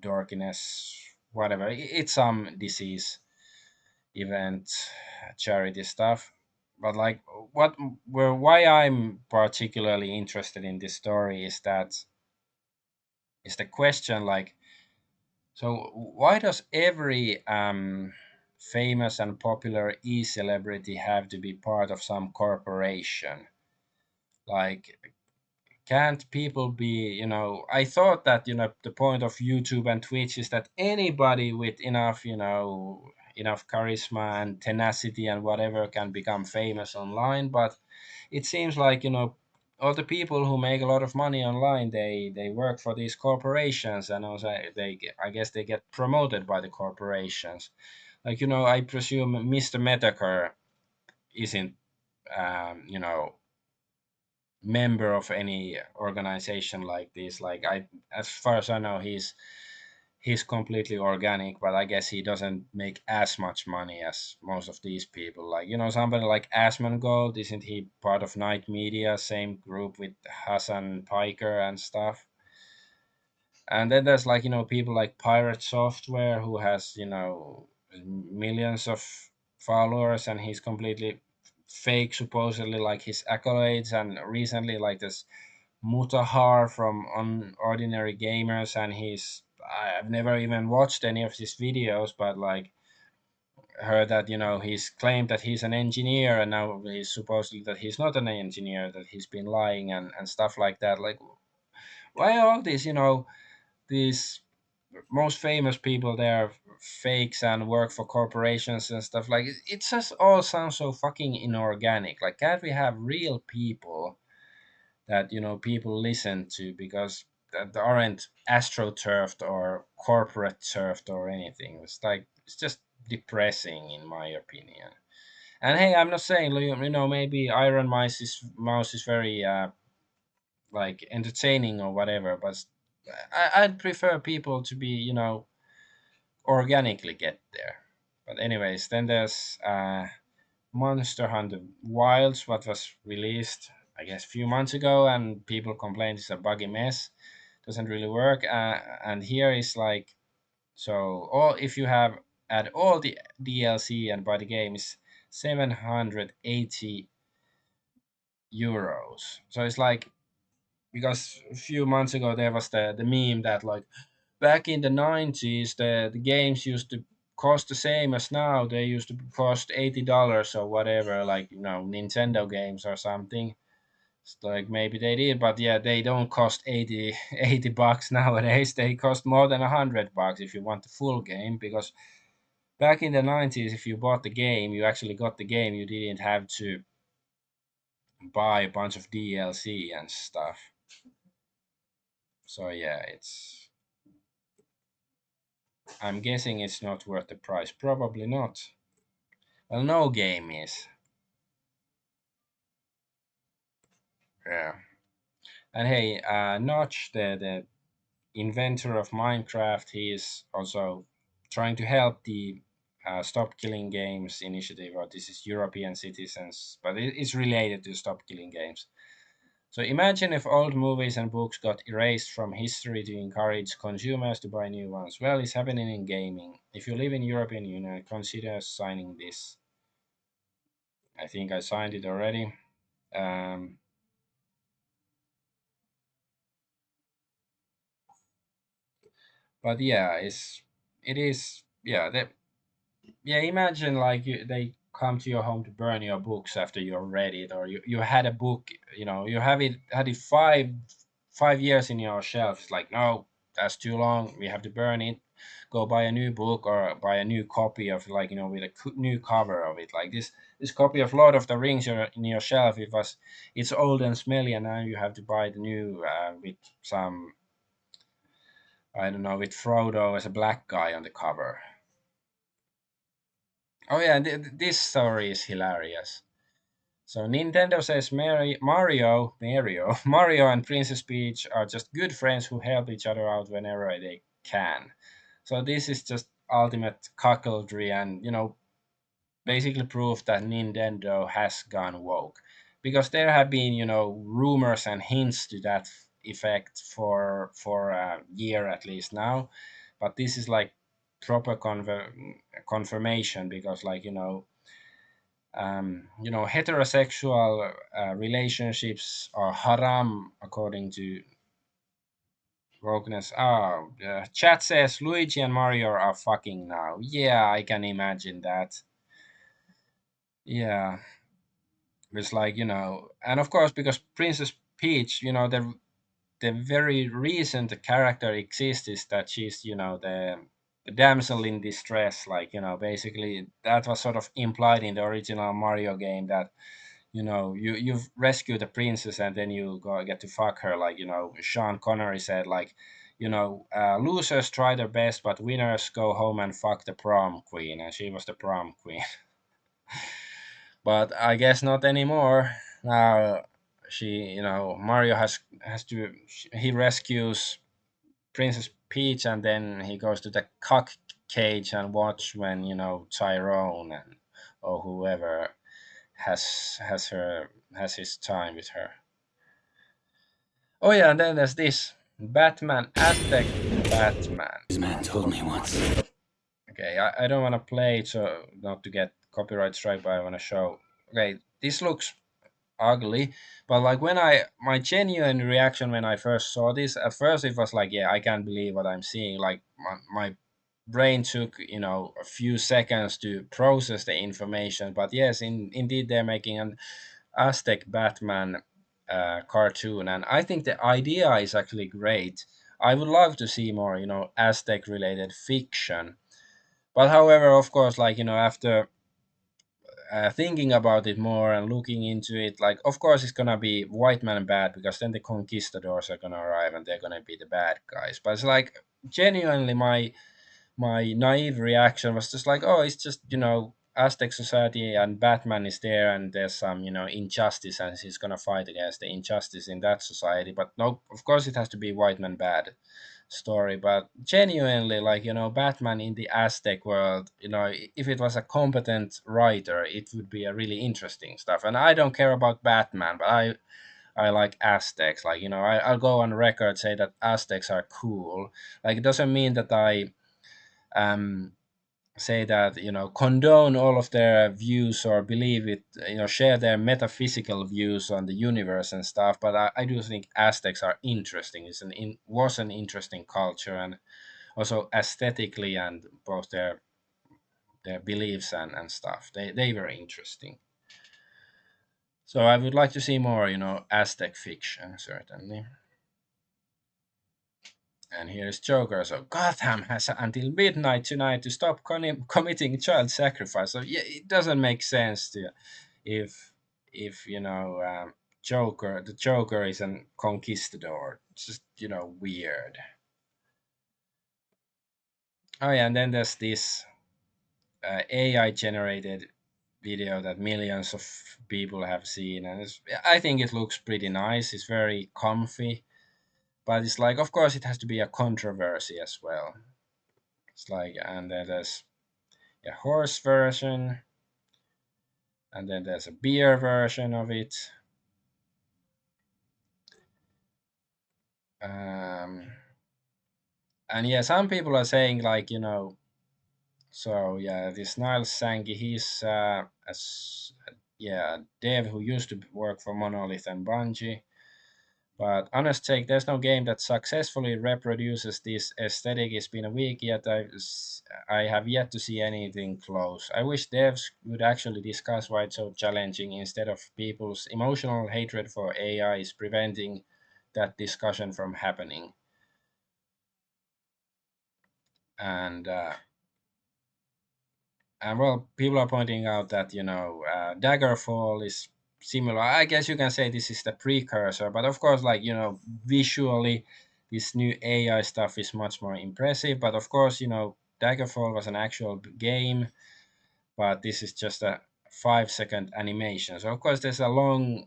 dorkiness, whatever. It's some disease event, charity stuff. But like, why I'm particularly interested in this story is the question, like, so why does every famous and popular e-celebrity have to be part of some corporation? Like, can't people be, I thought that, the point of YouTube and Twitch is that anybody with enough, enough charisma and tenacity and whatever can become famous online, but it seems like, all the people who make a lot of money online, they work for these corporations, and also I guess they get promoted by the corporations. Like, I presume Mr. Metaker isn't member of any organization like this. Like, as far as I know, he's completely organic, but I guess he doesn't make as much money as most of these people. Like, somebody like Asmongold, isn't he part of Night Media, same group with Hassan Piker and stuff? And then there's like, people like Pirate Software, who has, millions of followers, and he's completely fake, supposedly, like his accolades. And recently, like this Mutahar from Ordinary Gamers, and I've never even watched any of his videos, but like, heard that, he's claimed that he's an engineer, and now he's supposedly that he's not an engineer, that he's been lying and stuff like that. Like, why all these, these most famous people, they're fakes and work for corporations and stuff? Like, it just all sounds so fucking inorganic. Like, can't we have real people that, people listen to, because that aren't astroturfed or corporate turfed or anything? It's like, it's just depressing in my opinion. And hey, I'm not saying, maybe Iron Mouse is very like entertaining or whatever, but I'd prefer people to be, organically get there. But anyways, then there's Monster Hunter Wilds, what was released, I guess, a few months ago, and people complained it's a buggy mess, doesn't really work. And here is like, so all if you have add all the DLC and buy the game is 780 euros. So it's like, because a few months ago there was the meme that, like, back in the 90s, the games used to cost the same as now. They used to cost $80 or whatever, like, Nintendo games or something. It's like, maybe they did, but yeah, they don't cost 80 bucks nowadays. They cost more than 100 bucks if you want the full game, because back in the 90s, if you bought the game, you actually got the game. You didn't have to buy a bunch of DLC and stuff. So yeah, I'm guessing it's not worth the price. Probably not. Well, no game is. Yeah. And hey, Notch, the inventor of Minecraft, he is also trying to help the Stop Killing Games initiative, or this is European citizens, but it's related to Stop Killing Games. So imagine if old movies and books got erased from history to encourage consumers to buy new ones. Well, it's happening in gaming. If you live in European Union, consider signing this. I think I signed it already. Um, but yeah, it is, yeah, yeah. Imagine like they come to your home to burn your books after you read it, or you had a book, you had it 5 years in your shelf. It's like, no, that's too long. We have to burn it. go buy a new book or buy a new copy of, like, with a new cover of it. Like this copy of Lord of the Rings in your shelf, it's old and smelly, and now you have to buy the new with some, I don't know, with Frodo as a black guy on the cover. Oh yeah, this story is hilarious. So Nintendo says Mario and Princess Peach are just good friends who help each other out whenever they can. So this is just ultimate cuckoldry, and basically proof that Nintendo has gone woke, because there have been rumors and hints to that effect for a year at least now, but this is like proper confirmation, because, like, heterosexual relationships are haram according to wokeness. Oh, chat says Luigi and Mario are fucking now. Yeah, I can imagine that. Yeah, it's like, and of course, because Princess Peach, the very reason the character exists is that she's, the damsel in distress. Like, basically that was sort of implied in the original Mario game, that you've rescued the princess and then you go get to fuck her. Like, Sean Connery said, like, losers try their best, but winners go home and fuck the prom queen, and she was the prom queen. But I guess not anymore. Now Mario has to he rescues Princess Peach, and then he goes to the cock cage and watch when Tyrone and or whoever has his time with her. Oh yeah, and then there's this Batman, Aztec Batman. This man told me once. Okay, I don't want to play it, so not to get copyright strike, but I want to show. Okay, this looks ugly, but like, my genuine reaction when I first saw this, at first it was like, yeah, I can't believe what I'm seeing. Like, my brain took a few seconds to process the information, but yes, indeed they're making an Aztec Batman cartoon, and I think the idea is actually great. I would love to see more Aztec related fiction. But however, of course, like, after thinking about it more and looking into it, like, of course it's gonna be white man bad, because then the conquistadors are gonna arrive and they're gonna be the bad guys. But it's like, genuinely, my naive reaction was just like, oh, it's just Aztec society and Batman is there, and there's some injustice, and he's gonna fight against the injustice in that society. But no, of course it has to be white man bad story. But genuinely, like, Batman in the Aztec world, if it was a competent writer, it would be a really interesting stuff. And I don't care about Batman, but I like Aztecs. Like, I'll go on record say that Aztecs are cool. Like, it doesn't mean that I um say that condone all of their views or believe it, share their metaphysical views on the universe and stuff. But I do think Aztecs are interesting. Was an interesting culture, and also aesthetically, and both their beliefs and stuff, they were interesting. So I would like to see more Aztec fiction, certainly. And here's Joker. So Gotham has until midnight tonight to stop committing child sacrifice. So yeah, it doesn't make sense to if the Joker is an conquistador. It's just weird. Oh yeah, and then there's this AI generated video that millions of people have seen, and I think it looks pretty nice. It's very comfy, but it's like, of course, it has to be a controversy as well. It's like, and then there's a horse version, and then there's a beer version of it. Um, and yeah, some people are saying, like, so yeah, this Niles Sankey, he's yeah, dev who used to work for Monolith and Bungie. But honest take, there's no game that successfully reproduces this aesthetic. It's been a week yet I have yet to see anything close. I wish devs would actually discuss why it's so challenging, instead of people's emotional hatred for AI is preventing that discussion from happening. and well, people are pointing out that Daggerfall is similar. I guess you can say this is the precursor, but of course, like visually, this new AI stuff is much more impressive. But of course, Daggerfall was an actual game, but this is just a 5 second animation. So of course, there's a long,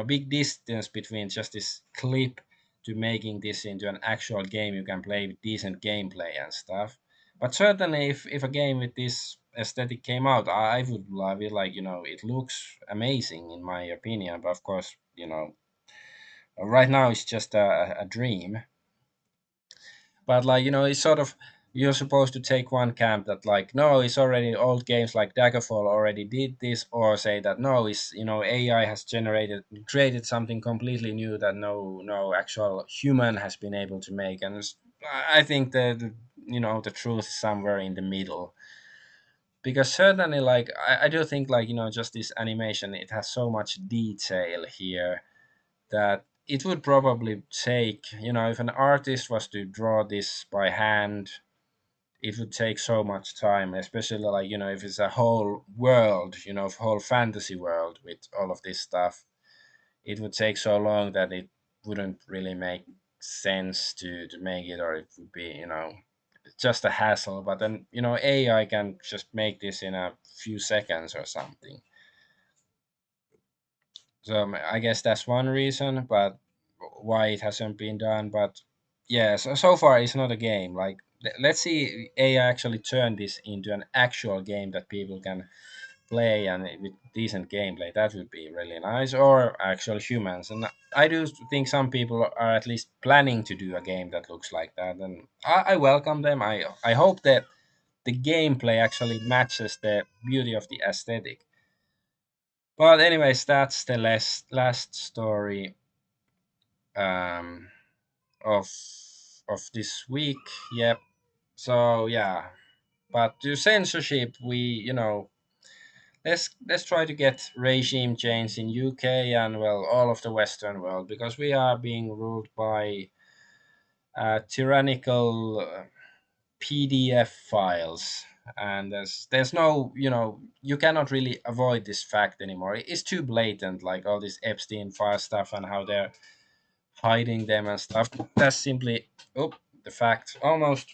big distance between just this clip to making this into an actual game you can play with decent gameplay and stuff. But certainly, if a game with this aesthetic came out, I would love it. Like it looks amazing in my opinion. But of course, right now it's just a dream. But like it's sort of, you're supposed to take one camp that like no, it's already old games like Daggerfall already did this, or say that no, it's AI has created something completely new that no actual human has been able to make. And I think that the truth is somewhere in the middle. Because certainly, like I do think, like just this animation, it has so much detail here that it would probably take, if an artist was to draw this by hand, it would take so much time, especially like if it's a whole world, whole fantasy world with all of this stuff. It would take so long that it wouldn't really make sense to make it, or it would be just a hassle. But then AI can just make this in a few seconds or something. So I guess that's one reason, but why it hasn't been done. But yeah, so far it's not a game. Like let's see AI actually turn this into an actual game that people can play, and with decent gameplay. That would be really nice. Or actual humans. And I do think some people are at least planning to do a game that looks like that, and I welcome them. I hope that the gameplay actually matches the beauty of the aesthetic. But anyways, that's the last story um, of this week. Yep. So yeah, but to censorship, we let's try to get regime change in UK and well all of the Western world, because we are being ruled by tyrannical PDF files. And there's no, you cannot really avoid this fact anymore. It's too blatant, like all this Epstein file stuff and how they're hiding them and stuff. That's simply, oh, the fact. Almost,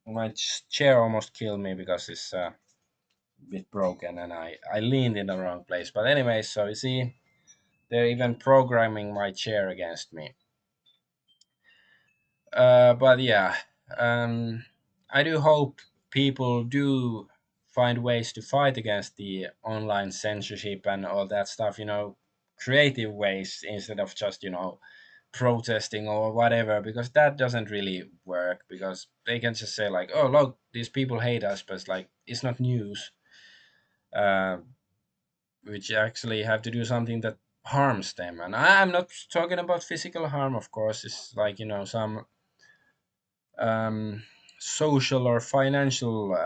my chair almost killed me because it's a bit broken, and I leaned in the wrong place. But anyway, so you see, they're even programming my chair against me. But yeah, um, I do hope people do find ways to fight against the online censorship and all that stuff. Creative ways instead of just protesting or whatever, because that doesn't really work, because they can just say like, oh look, these people hate us, but it's like it's not news. uh, which actually have to do something that harms them. And I'm not talking about physical harm, of course. It's like some um, social or financial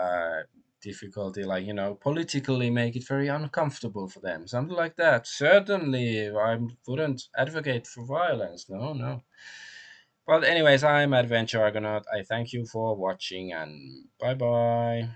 difficulty, like politically make it very uncomfortable for them, something like that. Certainly I wouldn't advocate for violence, no, no. But anyways, I'm Adventure Argonaut. I thank you for watching, and bye bye.